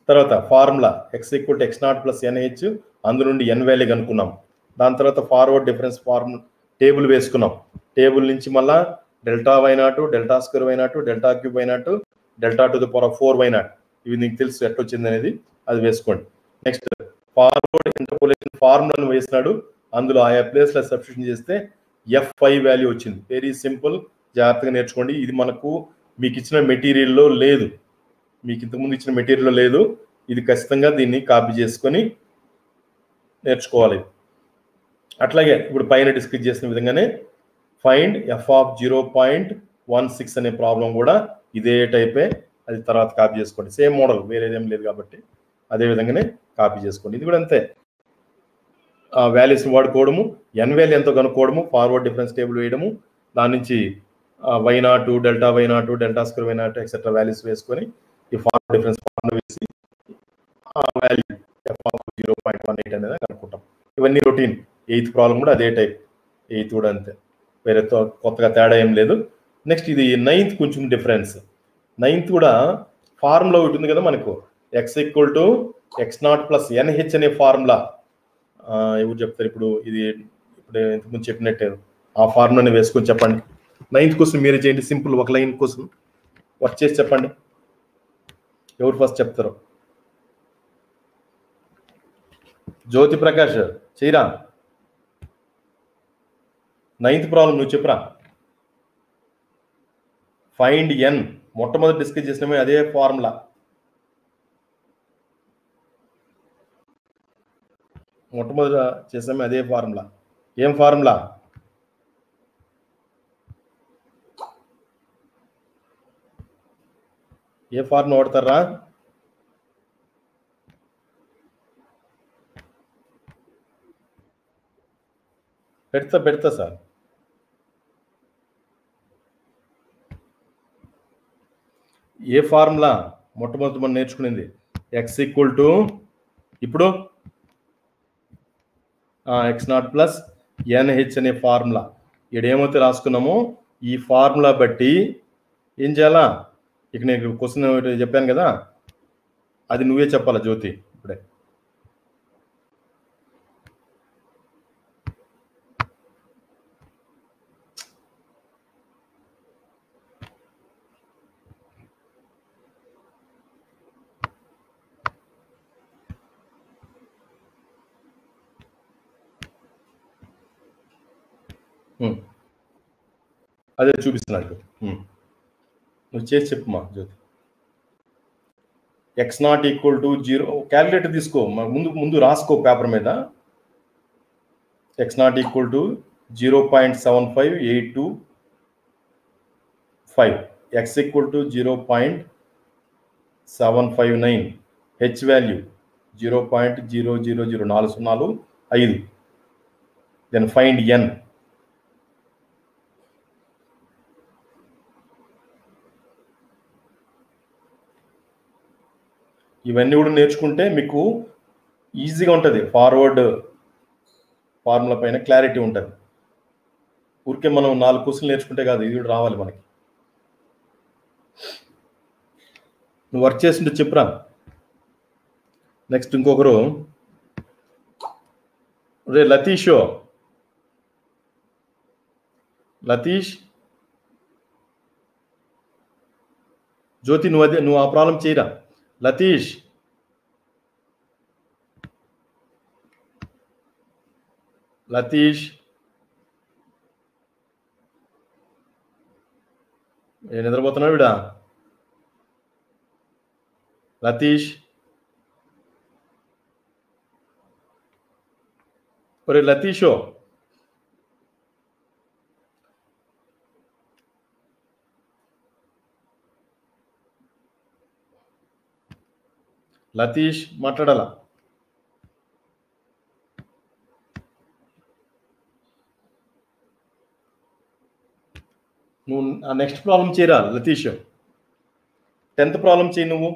తర్వాత formula x equal to x0 plus NH, అందు నుండి n వాల్యూ కనుక్కున్నాం. దాని తర్వాత ఫార్వర్డ్ డిఫరెన్స్ టేబుల్ వేసుకున్నాం. టేబుల్ నుంచి మళ్ళా delta y0, delta square y0, delta cube y0, delta to the power 4 y0, ఇవి నీకు తెలుసు ఎట్టొచ్చింది అనేది, అది వేసుకోండి. నెక్స్ట్ ఫార్వర్డ్ ఇంటర్పోలేషన్ ఫార్ములాను వేసినాడు, అందులో ఆయా ప్లేస్లో సబ్స్టిట్యూషన్ చేస్తే f5 వాల్యూ వచ్చింది. వెరీ సింపుల్, జాగ్రత్తగా నేర్చుకోండి. ఇది మనకు మీకు ఇచ్చిన మెటీరియల్లో లేదు, మీకు ఇంతకుముందు ఇచ్చిన మెటీరియల్లో లేదు. ఇది ఖచ్చితంగా దీన్ని కాపీ చేసుకొని నేర్చుకోవాలి. అట్లాగే ఇప్పుడు పైన డిస్కస్ చేసిన విధంగానే ఫైండ్ f(0.16) అనే ప్రాబ్లం కూడా ఇదే టైపే, అది తర్వాత కాపీ చేసుకోండి. సేమ్ మోడల్, వేరేదేం లేదు కాబట్టి అదే విధంగానే కాపీ చేసుకోండి. ఇది కూడా అంతే, వాల్యూస్ని వాడుకోవడము, n వాల్యూ ఎంతో కనుక్కోవడము, ఫార్వర్డ్ డిఫరెన్స్ టేబుల్ వేయడము, దాని నుంచి y0, delta y0, delta square y0 etcetera values వేసుకొని ఈ ఫార్వర్డ్ డిఫరెన్స్ ఫార్ములా వేసి ఆ వాల్యూ f(0.18) అనేది కనుక్కుంటాం. ఇవన్నీ రొటీన్. 8th ప్రాబ్లం కూడా అదే టైప్, 8th కూడా అంతే, వేరే కొత్తగా తేడా ఏం లేదు. నెక్స్ట్ ఇది 9th కొంచెం డిఫరెన్స్. 9th కూడా ఫార్ములా ఒకటి ఉంది కదా మనకు, x equal to x0 plus NH అనే ఫార్ములా. ఎవరు చెప్తారు ఇప్పుడు, ఇది ఇప్పుడు ఇంతకుముందు చెప్పినట్టే ఆ ఫార్ములాని వేసుకొని చెప్పండి. 9th క్వశ్చన్ మీరే చేయండి, సింపుల్, ఒక లైన్ కోసం వర్క్ చేసి చెప్పండి. ఎవరు ఫస్ట్ చెప్తారు? జ్యోతి ప్రకాష్ చేయరా? 9th ప్రాబ్లం నువ్వు చెప్పురా. ఫైండ్ n, మొట్టమొదటి డిస్కస్ చేసినమే అదే ఫార్ములా, మొట్టమొదటి చేసామే అదే ఫార్ములా. ఏం ఫార్ములా? ఏ ఫార్ములా వాడతారా? పెడతా సార్. ఏ ఫార్ములా మొట్టమొదటి మనం నేర్చుకునేది? x ఈక్వల్ టు, ఇప్పుడు x0 ప్లస్ NH అనే ఫార్ములా. ఇక్కడ ఏమైతే రాసుకున్నామో ఈ ఫార్ములా బట్టి ఏం చేయాలా? ఇక నేను క్వశ్చన్ చెప్పాను కదా, అది నువ్వే చెప్పాలా జ్యోతి ఇప్పుడే. అదే చూపిస్తున్నాడు, నువ్వు చేసి చెప్పమ్మా జ్యోతి. x0 ఈక్వల్ టు 0, క్యాలిక్యులేటర్ తీసుకో, ముందు రాసుకో పేపర్ మీద. x0 equal to 0.75825, x equal to 0.759, h value 0.0004005. Then find n. ఇవన్నీ కూడా నేర్చుకుంటే మీకు ఈజీగా ఉంటుంది. ఫార్వర్డ్ ఫార్ములా పైన క్లారిటీ ఉంటుంది. ఊరికే మనం 4 క్వశ్చన్లు నేర్చుకుంటే కాదు, ఇది కూడా రావాలి మనకి. నువ్వు వర్క్ చేస్తుంటే చెప్పురా. నెక్స్ట్ ఇంకొకరు, రే లతీష్ జ్యోతి, నువ్వు ఆ ప్రాబ్లం చేయరా. లతీష్ నిద్రపోతున్నావు విడా. లతీష్, ఒరే లతీషో, మాట్లాడాలా? నువ్వు ఆ నెక్స్ట్ ప్రాబ్లం చేయరా లతీష్. 10th ప్రాబ్లం చేయి నువ్వు.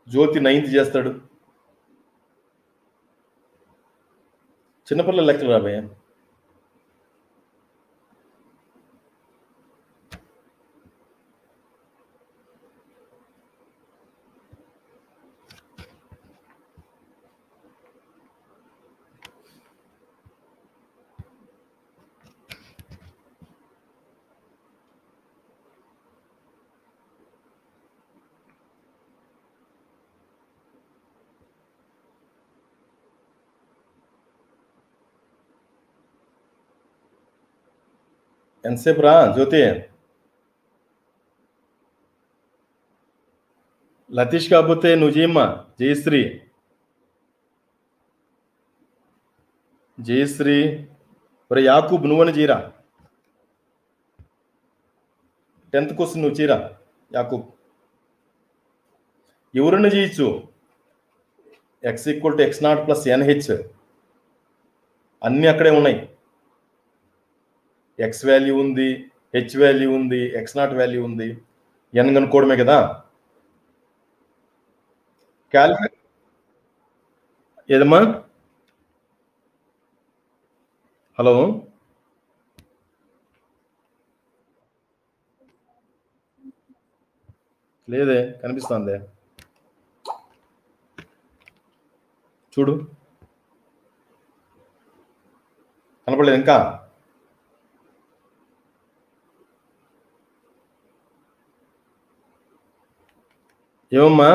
జ్యోతి 9th చేస్తాడు. చిన్నపిల్లల లెక్కలు రాబోయే. ఎంతసేపు రా జ్యోతి? లతీష్ కాకపోతే నువ్వు చేయమ్మా. జయశ్రీ ఒరే యాకూబ్, నువ్వని చేయరా. 10th క్వశ్చన్ నువ్వు చేయరా యాకూబ్. ఎవరన్నా చేయొచ్చు. x = x0 + nh అన్నీ అక్కడే ఉన్నాయి. x వాల్యూ ఉంది, h వాల్యూ ఉంది, x0 వాల్యూ ఉంది. n కనుక్కోవడమే కదా. క్యాలిక్యులేట్ ఏదమ్మా? హలో, లేదే, కనిపిస్తుంది చూడు. కనపడలేదు ఇంకా. ఏమమ్మా?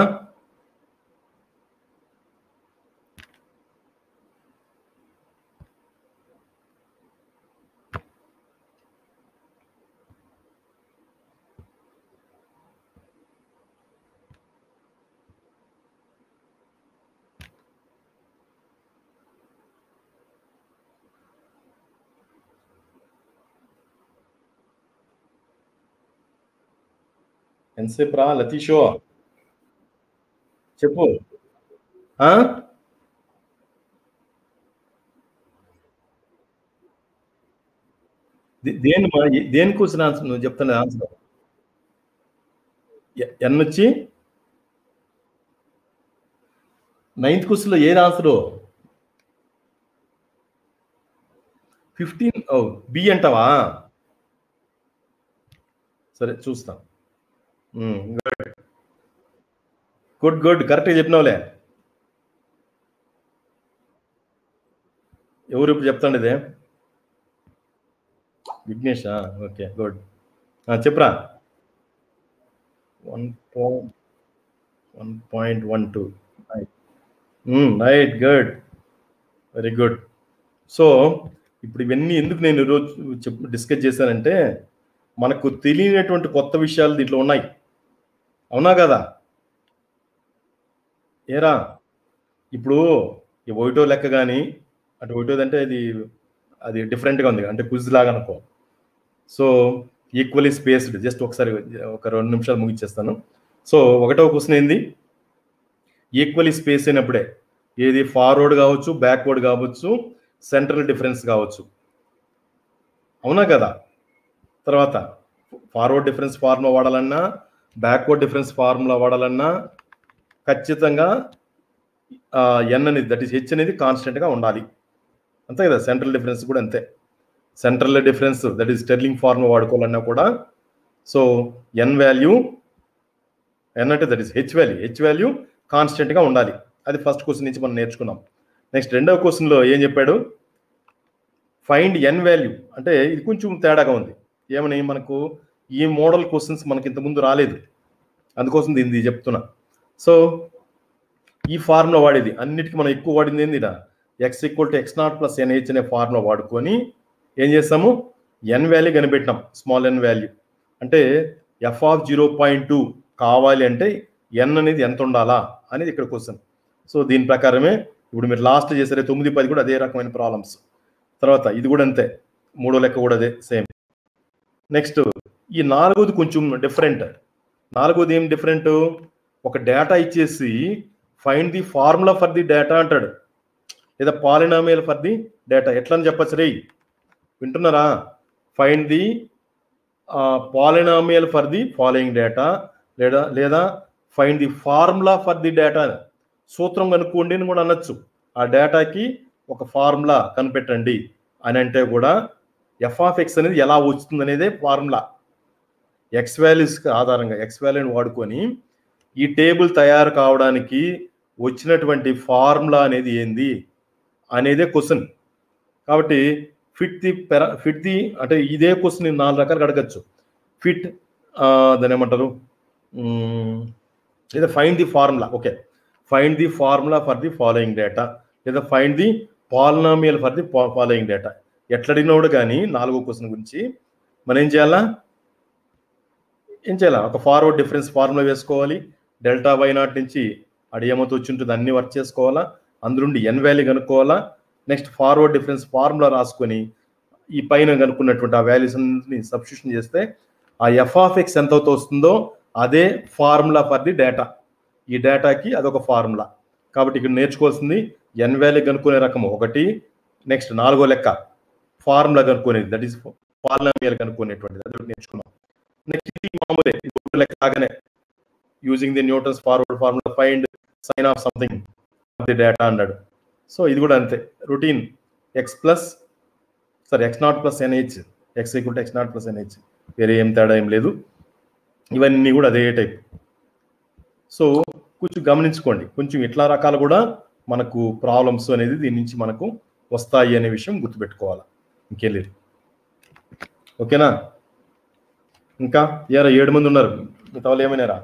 ఎంతసేపు రా లతీషో, చెప్పు. దేని క్వశ్చన్ ఆన్సర్ నువ్వు చెప్తాను ఆన్సర్. n వచ్చి 9th క్వశ్చన్లో ఏది ఆన్సరు? 15 బి అంటావా? సరే చూస్తా. గుడ్ కరెక్ట్గా చెప్పినావులే. ఎవరు ఇప్పుడు చెప్తాండి ఇదే? విఘ్నేషా? Okay good. చెప్పురా. 1.12 right, good, very good. So ఇప్పుడు ఇవన్నీ ఎందుకు నేను ఈరోజు డిస్కస్ చేశానంటే, మనకు తెలియనటువంటి కొత్త విషయాలు దీంట్లో ఉన్నాయి. అవునా కదా? ఏరా, ఇప్పుడు ఈ ఒకటో లెక్క కానీ, అటు ఒకటోది అంటే అది డిఫరెంట్గా ఉంది, అంటే క్విజ్ లాగా అనుకో. సో ఈక్వల్లీ స్పేస్డ్, జస్ట్ ఒకసారి ఒక 2 నిమిషాలు ముగించేస్తాను. సో ఒకటో క్వశ్చన్ ఏంది? ఈక్వల్లీ స్పేస్ అయినప్పుడే ఏది ఫార్వర్డ్ కావచ్చు, బ్యాక్వర్డ్ కావచ్చు, సెంట్రల్ డిఫరెన్స్ కావచ్చు. అవునా కదా? తర్వాత ఫార్వర్డ్ డిఫరెన్స్ ఫార్ములా వాడాలన్నా, బ్యాక్వర్డ్ డిఫరెన్స్ ఫార్ములా వాడాలన్నా ఖచ్చితంగా ఎన్ అనేది దట్ ఈస్ హెచ్ అనేది కాన్స్టెంట్గా ఉండాలి, అంతే కదా. సెంట్రల్ డిఫరెన్స్ కూడా అంతే. Central difference that is Stirling formula వాడుకోవాలన్నా కూడా సో ఎన్ వాల్యూ, ఎన్ అంటే దట్ ఈస్ హెచ్ వాల్యూ కాన్స్టెంట్గా ఉండాలి. అది ఫస్ట్ క్వశ్చన్ నుంచి మనం నేర్చుకున్నాం. నెక్స్ట్ రెండవ క్వశ్చన్లో ఏం చెప్పాడు, ఫైండ్ ఎన్ వాల్యూ అంటే ఇది కొంచెం తేడాగా ఉంది. ఏమని, మనకు ఈ మోడల్ క్వశ్చన్స్ మనకి ఇంతకుముందు రాలేదు, అందుకోసం దీన్ని చెప్తున్నా. సో ఈ ఫార్ములా వాడేది అన్నిటికీ మనం ఎక్కువ వాడింది ఏంది, X equal to X naught plus NH అనే ఫార్ములా వాడుకొని ఏం చేస్తాము, ఎన్ వాల్యూ కనిపెట్టినాం, స్మాల్ ఎన్ వాల్యూ. అంటే ఎఫ్ ఆఫ్ 0.2 కావాలి అంటే ఎన్ అనేది ఎంత ఉండాలా అనేది ఇక్కడ క్వశ్చన్. సో దీని ప్రకారమే ఇప్పుడు మీరు లాస్ట్ చేసారే 9, 10 కూడా అదే రకమైన ప్రాబ్లమ్స్. తర్వాత ఇది కూడా అంతే, మూడో లెక్క కూడా అదే సేమ్. నెక్స్ట్ ఈ నాలుగోది కొంచెం డిఫరెంట్. నాలుగోది ఏం డిఫరెంట్, ఒక డేటా ఇచ్చేసి find the formula for the data అంటాడు, లేదా పాలినామియల్ ఫర్ ది డేటా. ఎట్లా అని చెప్పచ్చు రే, వింటున్నారా? Find the polynomial for the following data, లేదా find the formula for the data, సూత్రం కనుక్కోండి అని కూడా అనొచ్చు. ఆ డేటాకి ఒక ఫార్ములా కనిపెట్టండి అని అంటే కూడా ఎఫ్ ఆఫ్ ఎక్స్ అనేది ఎలా వస్తుంది అనేదే ఫార్ములా. ఎక్స్ వాల్యూస్ ఆధారంగా ఎక్స్ వాల్యూని వాడుకొని ఈ టేబుల్ తయారు కావడానికి వచ్చినటువంటి ఫార్ములా అనేది ఏంది అనేదే క్వశ్చన్. కాబట్టి ఫిట్ ది అంటే ఇదే క్వశ్చన్ 4 రకాలుగా అడగచ్చు. ఫిట్ దాని ఏమంటారు, లేదా find the formula, okay, find the formula for the following data, లేదా find the polynomial for the following data. ఎట్లా అడిగినోడు కానీ 4వ క్వశ్చన్ గురించి మనం ఏం చేయాలా, ఒక ఫార్వర్డ్ డిఫరెన్స్ ఫార్ములా వేసుకోవాలి. డెల్టా వై నాట్ నుంచి అడియమతో వచ్చి ఉంటుంది అన్ని వర్క్ చేసుకోవాలా, అందులో ఎన్ వాల్యూ కనుక్కోవాలా. నెక్స్ట్ ఫార్వర్డ్ డిఫరెన్స్ ఫార్ములా రాసుకొని ఈ పైన కనుక్కున్నటువంటి ఆ వాల్యూస్ని సబ్స్టిట్యూషన్ చేస్తే ఆ ఎఫ్ ఆఫ్ ఎక్స్ ఎంత వస్తుందో అదే ఫార్ములా ఫర్ ది డేటా. ఈ డేటాకి అదొక ఫార్ములా. కాబట్టి ఇక్కడ నేర్చుకోవాల్సింది ఎన్ వాల్యూ కనుక్కునే రకము ఒకటి, నెక్స్ట్ 4వ లెక్క ఫార్ములా కనుక్కునేది, దట్ ఈస్ పాలినామియల్ కనుక్కునేటువంటిది, అది నేర్చుకున్నాం. నెక్స్ట్ మామూలే లెక్క లాగానే using the Newton's forward formula find sine of something the data అన్నాడు. సో ఇది కూడా అంతే routine, X naught plus NH, X equal to X naught plus NH, వేరే ఏం తేడా ఏం లేదు, ఇవన్నీ కూడా అదే టైప్. సో కొంచెం గమనించుకోండి, కొంచెం ఇట్లా రకాలు కూడా మనకు ప్రాబ్లమ్స్ అనేది దీని నుంచి మనకు వస్తాయి అనే విషయం గుర్తుపెట్టుకోవాలి. ఇంకెళ్ళి ఓకేనా? ఇంకా 7 మంది ఉన్నారు, మిగతా వాళ్ళు ఏమైనారా?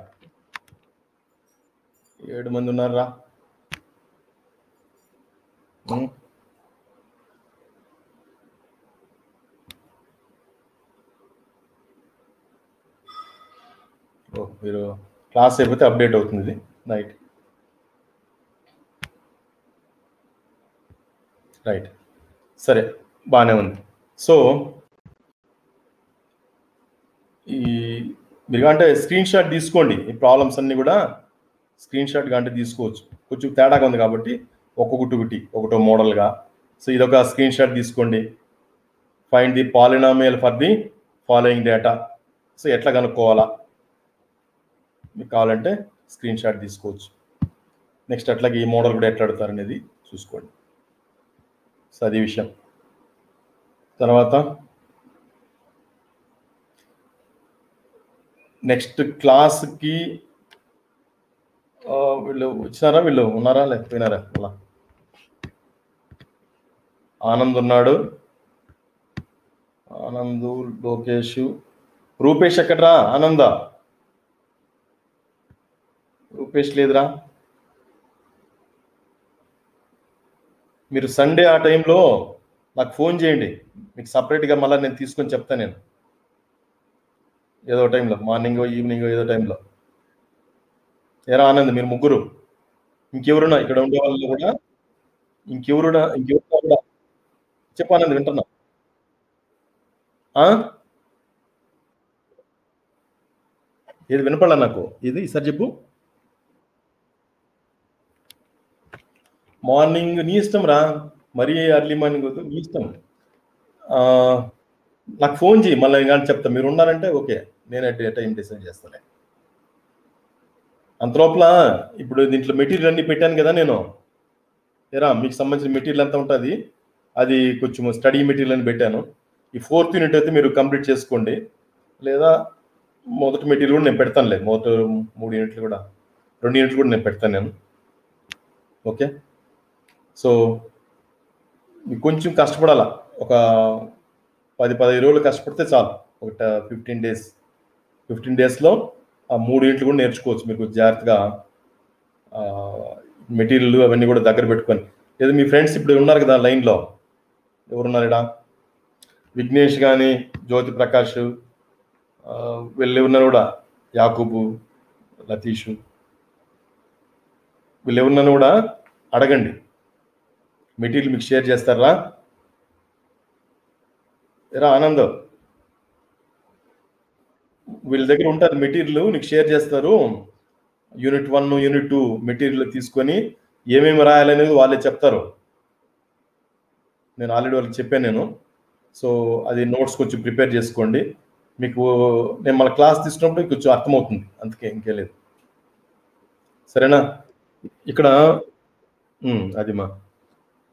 7 మంది ఉన్నారా? మీరు క్లాస్ అయిపోతే అప్డేట్ అవుతుంది నైట్, రైట్? సరే, బాగానే ఉంది. సో మీరు అంటే స్క్రీన్ షాట్ తీసుకోండి, ఈ ప్రాబ్లమ్స్ అన్ని కూడా స్క్రీన్ షాట్ అంటే తీసుకోవచ్చు. కొంచెం తేడాగా ఉంది కాబట్టి ఒకటో మోడల్గా. సో ఇదొక స్క్రీన్ షాట్ తీసుకోండి. Find the polynomial for the following data. So ఎట్లా కనుక్కోవాలా మీకు కావాలంటే స్క్రీన్ షాట్ తీసుకోవచ్చు. నెక్స్ట్ అట్లాగే ఈ మోడల్ కూడా ఎట్లా అడుగుతారు అనేది చూసుకోండి. సో అది విషయం. తర్వాత నెక్స్ట్ క్లాస్కి వీళ్ళు వచ్చినారా, వీళ్ళు ఉన్నారా లేకపోయినారా? అలా ఆనంద్ ఉన్నాడు, ఆనంద్, లోకేష్, రూపేష్ ఎక్కడరా? ఆనంద, రూపేష్ లేదురా. మీరు సండే ఆ టైంలో నాకు ఫోన్ చేయండి, మీకు సపరేట్గా మళ్ళీ నేను తీసుకొని చెప్తాను. నేను ఏదో టైంలో మార్నింగ్ ఈవినింగ్ ఏదో టైంలో. ఏరా ఆనంద్, మీరు ముగ్గురు, ఇంకెవరున్నా ఇక్కడ ఉండే వాళ్ళు కూడా, ఇంకెవరున్నా కూడా చెప్పు ఆనంద్, వింటున్నా. ఏది వినపడాల నాకు, ఇది ఈసారి చెప్పు. మార్నింగ్ నీ ఇష్టం రా, మరీ అర్లీ మార్నింగ్ వద్దు, నీ ఇష్టం. నాకు ఫోన్ చేయి మళ్ళీ కానీ చెప్తా. మీరు ఉన్నారంటే ఓకే, నేను టైం డిసైడ్ చేస్తాను. అంత లోపల ఇప్పుడు దీంట్లో మెటీరియల్ అన్ని పెట్టాను కదా నేను. ఏరా మీకు సంబంధించిన మెటీరియల్ ఎంత ఉంటుంది, అది కొంచెం స్టడీ మెటీరియల్ అని పెట్టాను. ఈ 4th యూనిట్ అయితే మీరు కంప్లీట్ చేసుకోండి, లేదా మొదటి మెటీరియల్ కూడా నేను పెడతానులే. మొదటి 3 యూనిట్లు కూడా, 2 యూనిట్లు కూడా నేను పెడతాను నేను. ఓకే, సో మీకు కొంచెం కష్టపడాలా. ఒక 10-15 రోజులు కష్టపడితే చాలు. ఒక 15 డేస్లో ఆ 3 యూనిట్లు కూడా నేర్చుకోవచ్చు. మీకు జాగ్రత్తగా మెటీరియల్ అవన్నీ కూడా దగ్గర పెట్టుకొని. లేదా మీ ఫ్రెండ్స్ ఇప్పుడు ఉన్నారు కదా లైన్లో, ఎవరున్నారు ఇక్కడ, విఘ్నేష్ కానీ, జ్యోతి ప్రకాష్, వీళ్ళు ఉన్నారు కూడా, యాకూబు, లతీషు, వీళ్ళు ఎవరున్నా కూడా అడగండి, మెటీరియల్ మీకు షేర్ చేస్తారా. ఎరా ఆనంద్, వీళ్ళ దగ్గర ఉంటారు మెటీరియల్, నీకు షేర్ చేస్తారు. యూనిట్ 1, యూనిట్ 2 మెటీరియల్ తీసుకొని ఏమేమి రాయాలనేది వాళ్ళే చెప్తారు. నేను ఆల్రెడీ వాళ్ళకి చెప్పాను నేను. సో అది నోట్స్ కొంచెం ప్రిపేర్ చేసుకోండి. మీకు నేను మన క్లాస్ తీసుకున్నప్పుడు కొంచెం అర్థమవుతుంది, అందుకే ఇంకేం లేదు. సరేనా? ఇక్కడ అది మా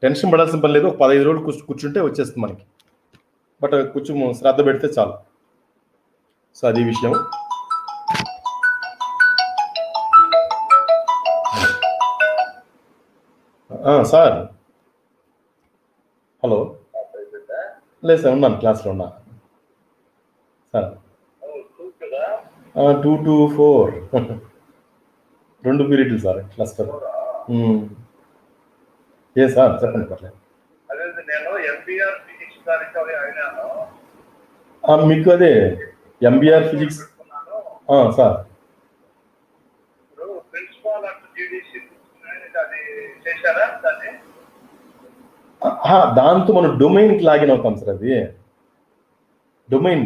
టెన్షన్ పడాల్సిన పని లేదు. 15 రోజులు కూర్చుంటే వచ్చేస్తుంది మనకి. బట్ కొంచెం శ్రద్ధ పెడితే చాలు. సో అది విషయం. Sir, hello. లేదు సార్, ఉన్నాను, క్లాస్లో ఉన్నా సార్. 2 to 4 2 పీరియడ్లు సార్ క్లస్టర్. ఏ సార్ చెప్పండి, పర్లేదు. మీకు అదే ఎంబీఆర్ ఫిజిక్స్ సార్. దాంతో మనం డొమైన్కి లాగిన్ అవుతాం సార్. అది డొమైన్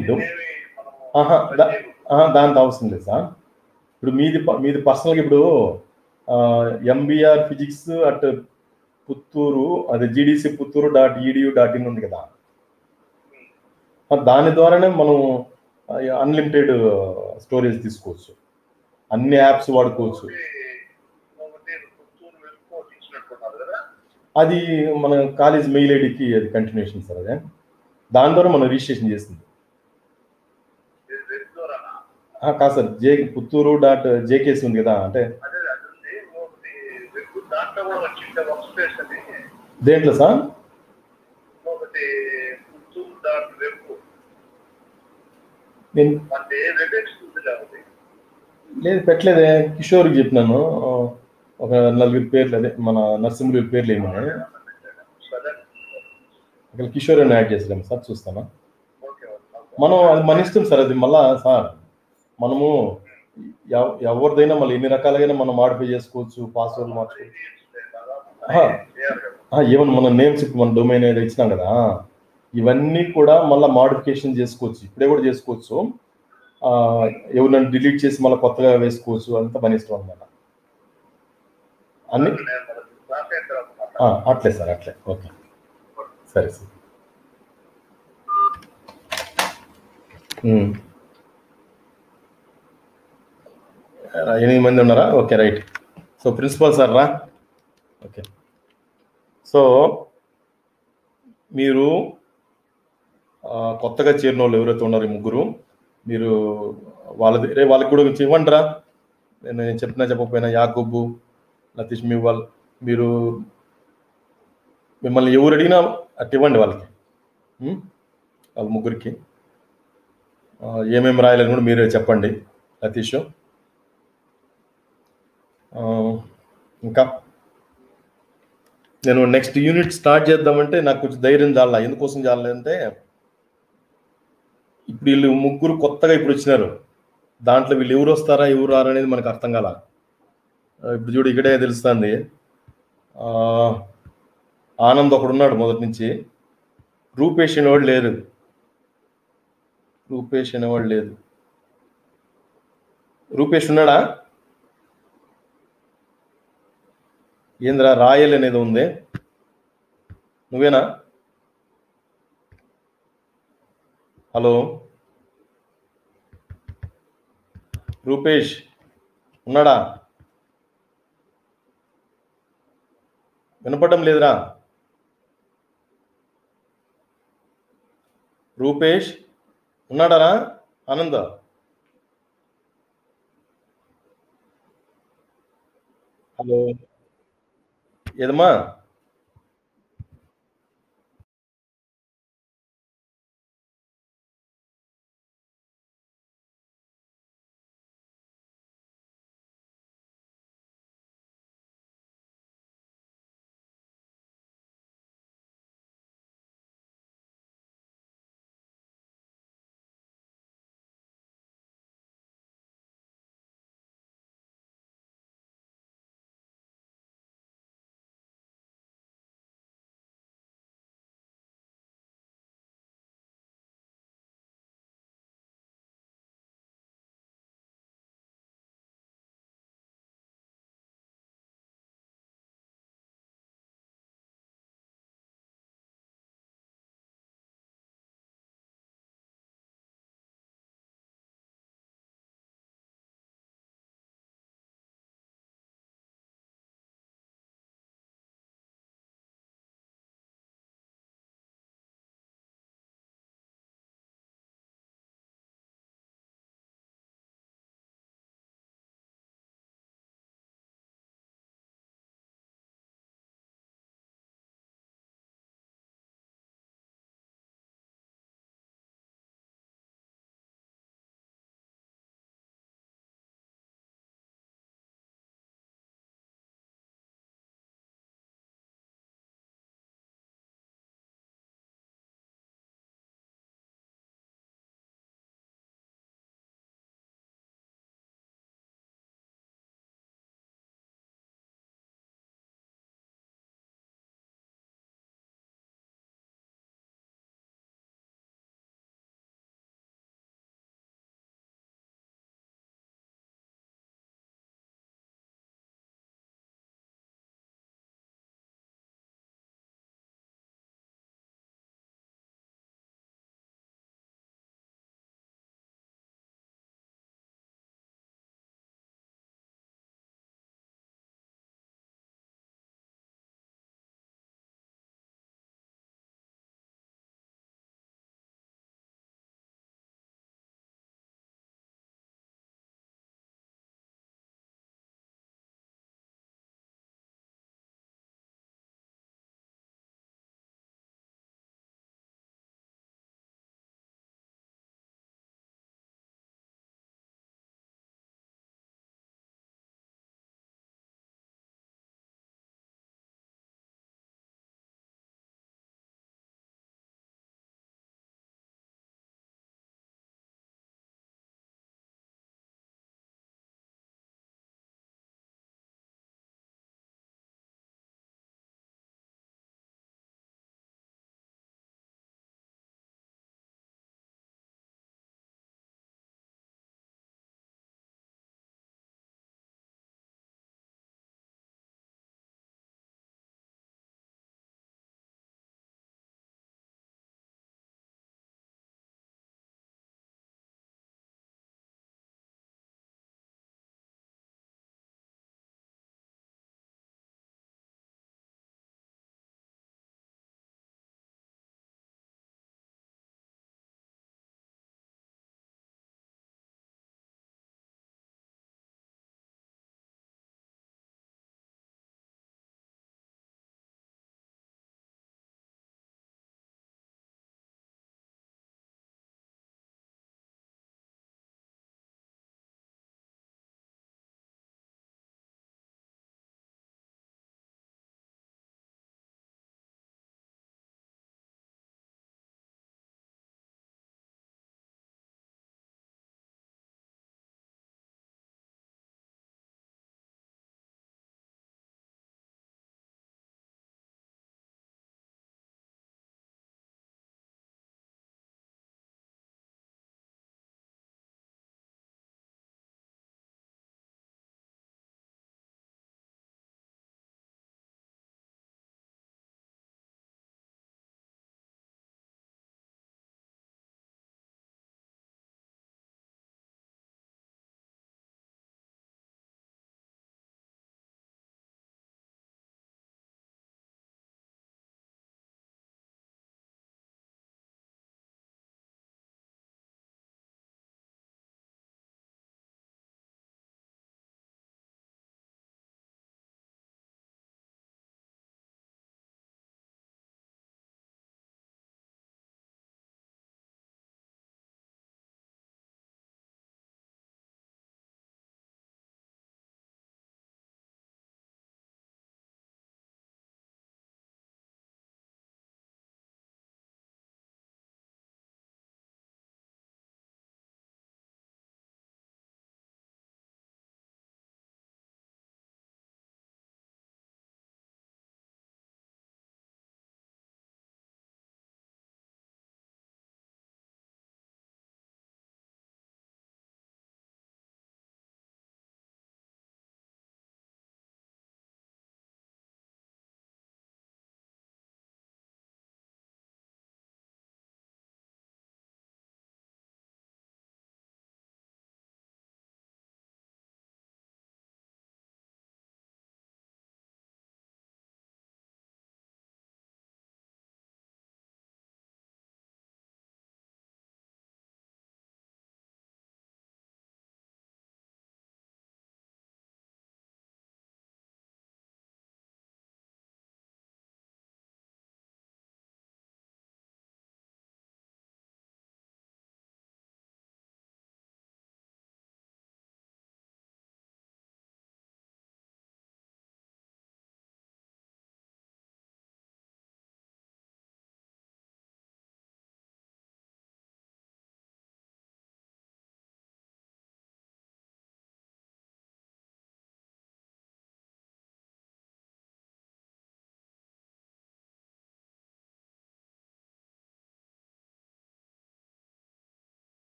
దాంతో అవసరం లేదు సార్. ఇప్పుడు మీది పర్సనల్గా ఇప్పుడు ఎంబీఆర్ ఫిజిక్స్ అట్ పుత్తూరు, అది జీడీసీ putturu.edu.in ఉంది కదా, దాని ద్వారానే మనం అన్లిమిటెడ్ స్టోరేజ్ తీసుకోవచ్చు, అన్ని యాప్స్ వాడుకోవచ్చు. అది మన కాలేజ్ మెయిల్ ఐడికి అది కంటిన్యూషన్ సార్. అదే దాని ద్వారా మనం రిజిస్ట్రేషన్ చేసింది. కాదు సార్, putturu.jks ఉంది కదా, అంటే దేంట్లో సార్? లేదు, పెట్టలేదే. కిషోర్కి చెప్పినాను, ఒక 4 పేర్లు, అదే మన నరసింహుల పేర్లు ఏమని. అక్కడ కిషోర్ అని యాడ్ చేసాము సార్, చూస్తాను. మనం అది మన ఇష్టం సార్. అది మళ్ళా సార్, మనము ఎవరిదైనా మళ్ళీ ఎన్ని రకాలుగా మనం మాడిఫై చేసుకోవచ్చు, పాస్వర్డ్ మార్చుకోవచ్చు. ఈవెన్ మన నేమ్స్, మన డొమైన్ ఏదో ఇచ్చినాం కదా, ఇవన్నీ కూడా మళ్ళీ మాడిఫికేషన్ చేసుకోవచ్చు, ఇప్పుడే కూడా చేసుకోవచ్చు. ఎవరినైనా డిలీట్ చేసి మళ్ళీ కొత్తగా వేసుకోవచ్చు, అంతా పని ఇష్టం అనమాట. అన్ని అట్లే సార్, అట్లే. ఓకే, సరే సార్. 8 మంది ఉన్నారా? Okay, right. So principal sir రా. ఓకే, సో మీరు కొత్తగా చేరిన వాళ్ళు ఎవరైతే ఉన్నారో ఈ ముగ్గురు, మీరు వాళ్ళకి కూడా ఇవ్వండి రా. నేను చెప్పకపోయినా, యాకూబు, లతీష్, మీరు మిమ్మల్ని ఎవరు అడిగినా అట్టు ఇవ్వండి వాళ్ళకి, వాళ్ళ ముగ్గురికి. ఏమేమి రాయాలని కూడా మీరే చెప్పండి లతీష్. ఇంకా నేను నెక్స్ట్ యూనిట్ స్టార్ట్ చేద్దామంటే నాకు కొంచెం ధైర్యం చాలా. ఎందుకోసం చాలంటే, ఇప్పుడు వీళ్ళు ముగ్గురు కొత్తగా ఇప్పుడు వచ్చినారు, దాంట్లో వీళ్ళు ఎవరు వస్తారా ఎవరు రారా అనేది మనకు అర్థం కాల. ఇప్పుడు చూడు, ఇక్కడే తెలుస్తుంది. ఆనంద్ ఒకడున్నాడు మొదటి నుంచి, రూపేష్ అనేవాడు లేదు. రూపేష్ ఉన్నాడా? ఏంద్రా రాయల్ అనేది ఉంది, నువ్వేనా? హలో రూపేష్ ఉన్నాడా? వినపడడం లేదురా? రూపేష్ ఉన్నాడారా? ఆనంద హలో, ఏదమ్మా?